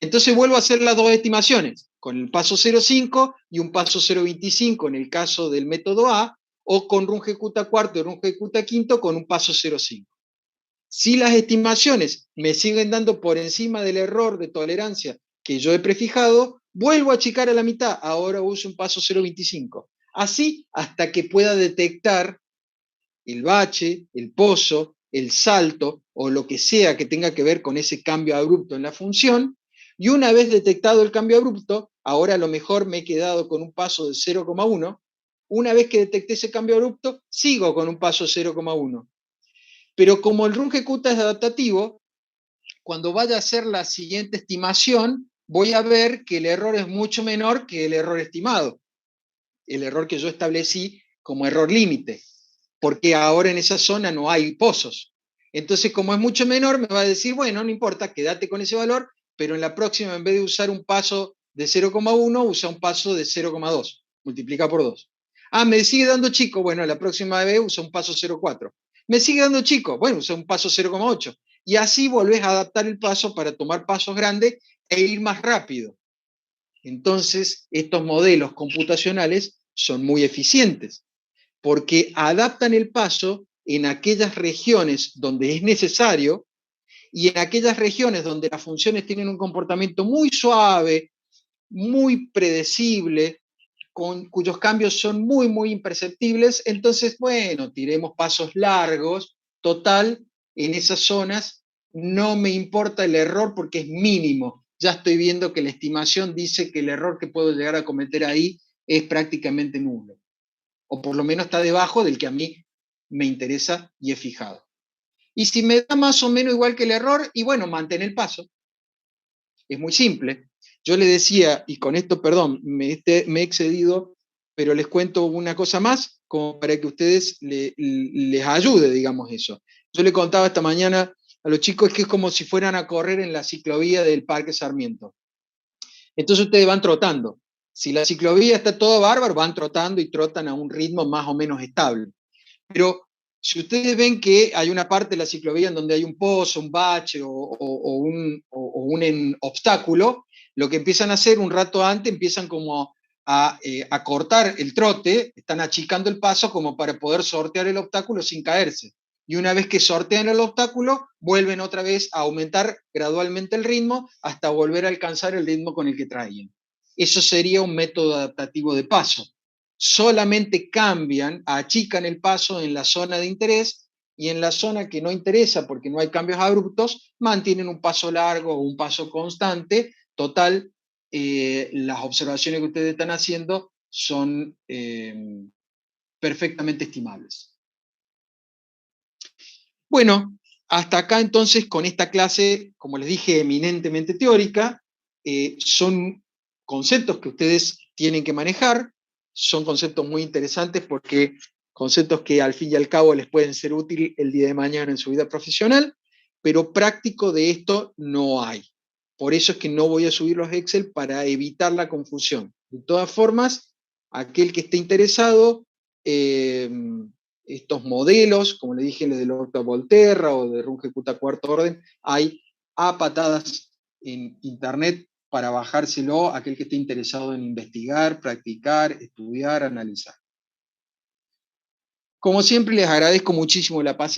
Entonces vuelvo a hacer las dos estimaciones, con el paso 0,5 y un paso 0,25 en el caso del método A, o con Runge-Kutta cuarto y Runge-Kutta quinto con un paso 0,5. Si las estimaciones me siguen dando por encima del error de tolerancia que yo he prefijado, vuelvo a achicar a la mitad, ahora uso un paso 0,25. Así hasta que pueda detectar el bache, el pozo, el salto o lo que sea que tenga que ver con ese cambio abrupto en la función. Y una vez detectado el cambio abrupto, ahora a lo mejor me he quedado con un paso de 0,1. Una vez que detecté ese cambio abrupto, sigo con un paso 0,1. Pero como el Runge-Kutta es adaptativo, cuando vaya a hacer la siguiente estimación, voy a ver que el error es mucho menor que el error estimado, el error que yo establecí como error límite, porque ahora en esa zona no hay pozos. Entonces, como es mucho menor, me va a decir, bueno, no importa, quédate con ese valor, pero en la próxima, en vez de usar un paso de 0,1, usa un paso de 0,2, multiplica por 2. Ah, me sigue dando chico, bueno, la próxima vez usa un paso 0,4. Me sigue dando chico, bueno, usa un paso 0,8. Y así volvés a adaptar el paso para tomar pasos grandes e ir más rápido. Entonces, estos modelos computacionales son muy eficientes porque adaptan el paso en aquellas regiones donde es necesario y en aquellas regiones donde las funciones tienen un comportamiento muy suave, muy predecible, cuyos cambios son muy, muy imperceptibles. Entonces, bueno, tiremos pasos largos. Total, en esas zonas no me importa el error porque es mínimo. Ya estoy viendo que la estimación dice que el error que puedo llegar a cometer ahí es prácticamente nulo, o por lo menos está debajo del que a mí me interesa y he fijado. Y si me da más o menos igual que el error, y bueno, mantén el paso. Es muy simple. Yo le decía, y con esto, perdón, me he excedido, pero les cuento una cosa más, como para que ustedes les ayude, digamos eso. Yo le contaba esta mañana a los chicos que es como si fueran a correr en la ciclovía del Parque Sarmiento. Entonces ustedes van trotando. Si la ciclovía está todo bárbaro, van trotando y trotan a un ritmo más o menos estable. Pero si ustedes ven que hay una parte de la ciclovía en donde hay un pozo, un bache o un obstáculo, lo que empiezan a hacer un rato antes, empiezan como a cortar el trote, están achicando el paso como para poder sortear el obstáculo sin caerse. Y una vez que sortean el obstáculo, vuelven otra vez a aumentar gradualmente el ritmo hasta volver a alcanzar el ritmo con el que traían. eso sería un método adaptativo de paso. Solamente cambian, achican el paso en la zona de interés, y en la zona que no interesa porque no hay cambios abruptos, mantienen un paso largo o un paso constante. Total, las observaciones que ustedes están haciendo son perfectamente estimables. Bueno, hasta acá entonces con esta clase, como les dije, eminentemente teórica. Son conceptos que ustedes tienen que manejar, son conceptos muy interesantes porque conceptos que al fin y al cabo les pueden ser útiles el día de mañana en su vida profesional, pero práctico de esto no hay. Por eso es que no voy a subir los Excel, para evitar la confusión. De todas formas, aquel que esté interesado, estos modelos, como le dije, de Orta Volterra o de Runge Cuta Cuarto Orden, hay a patadas en internet para bajárselo a aquel que esté interesado en investigar, practicar, estudiar, analizar. Como siempre, les agradezco muchísimo la paciencia.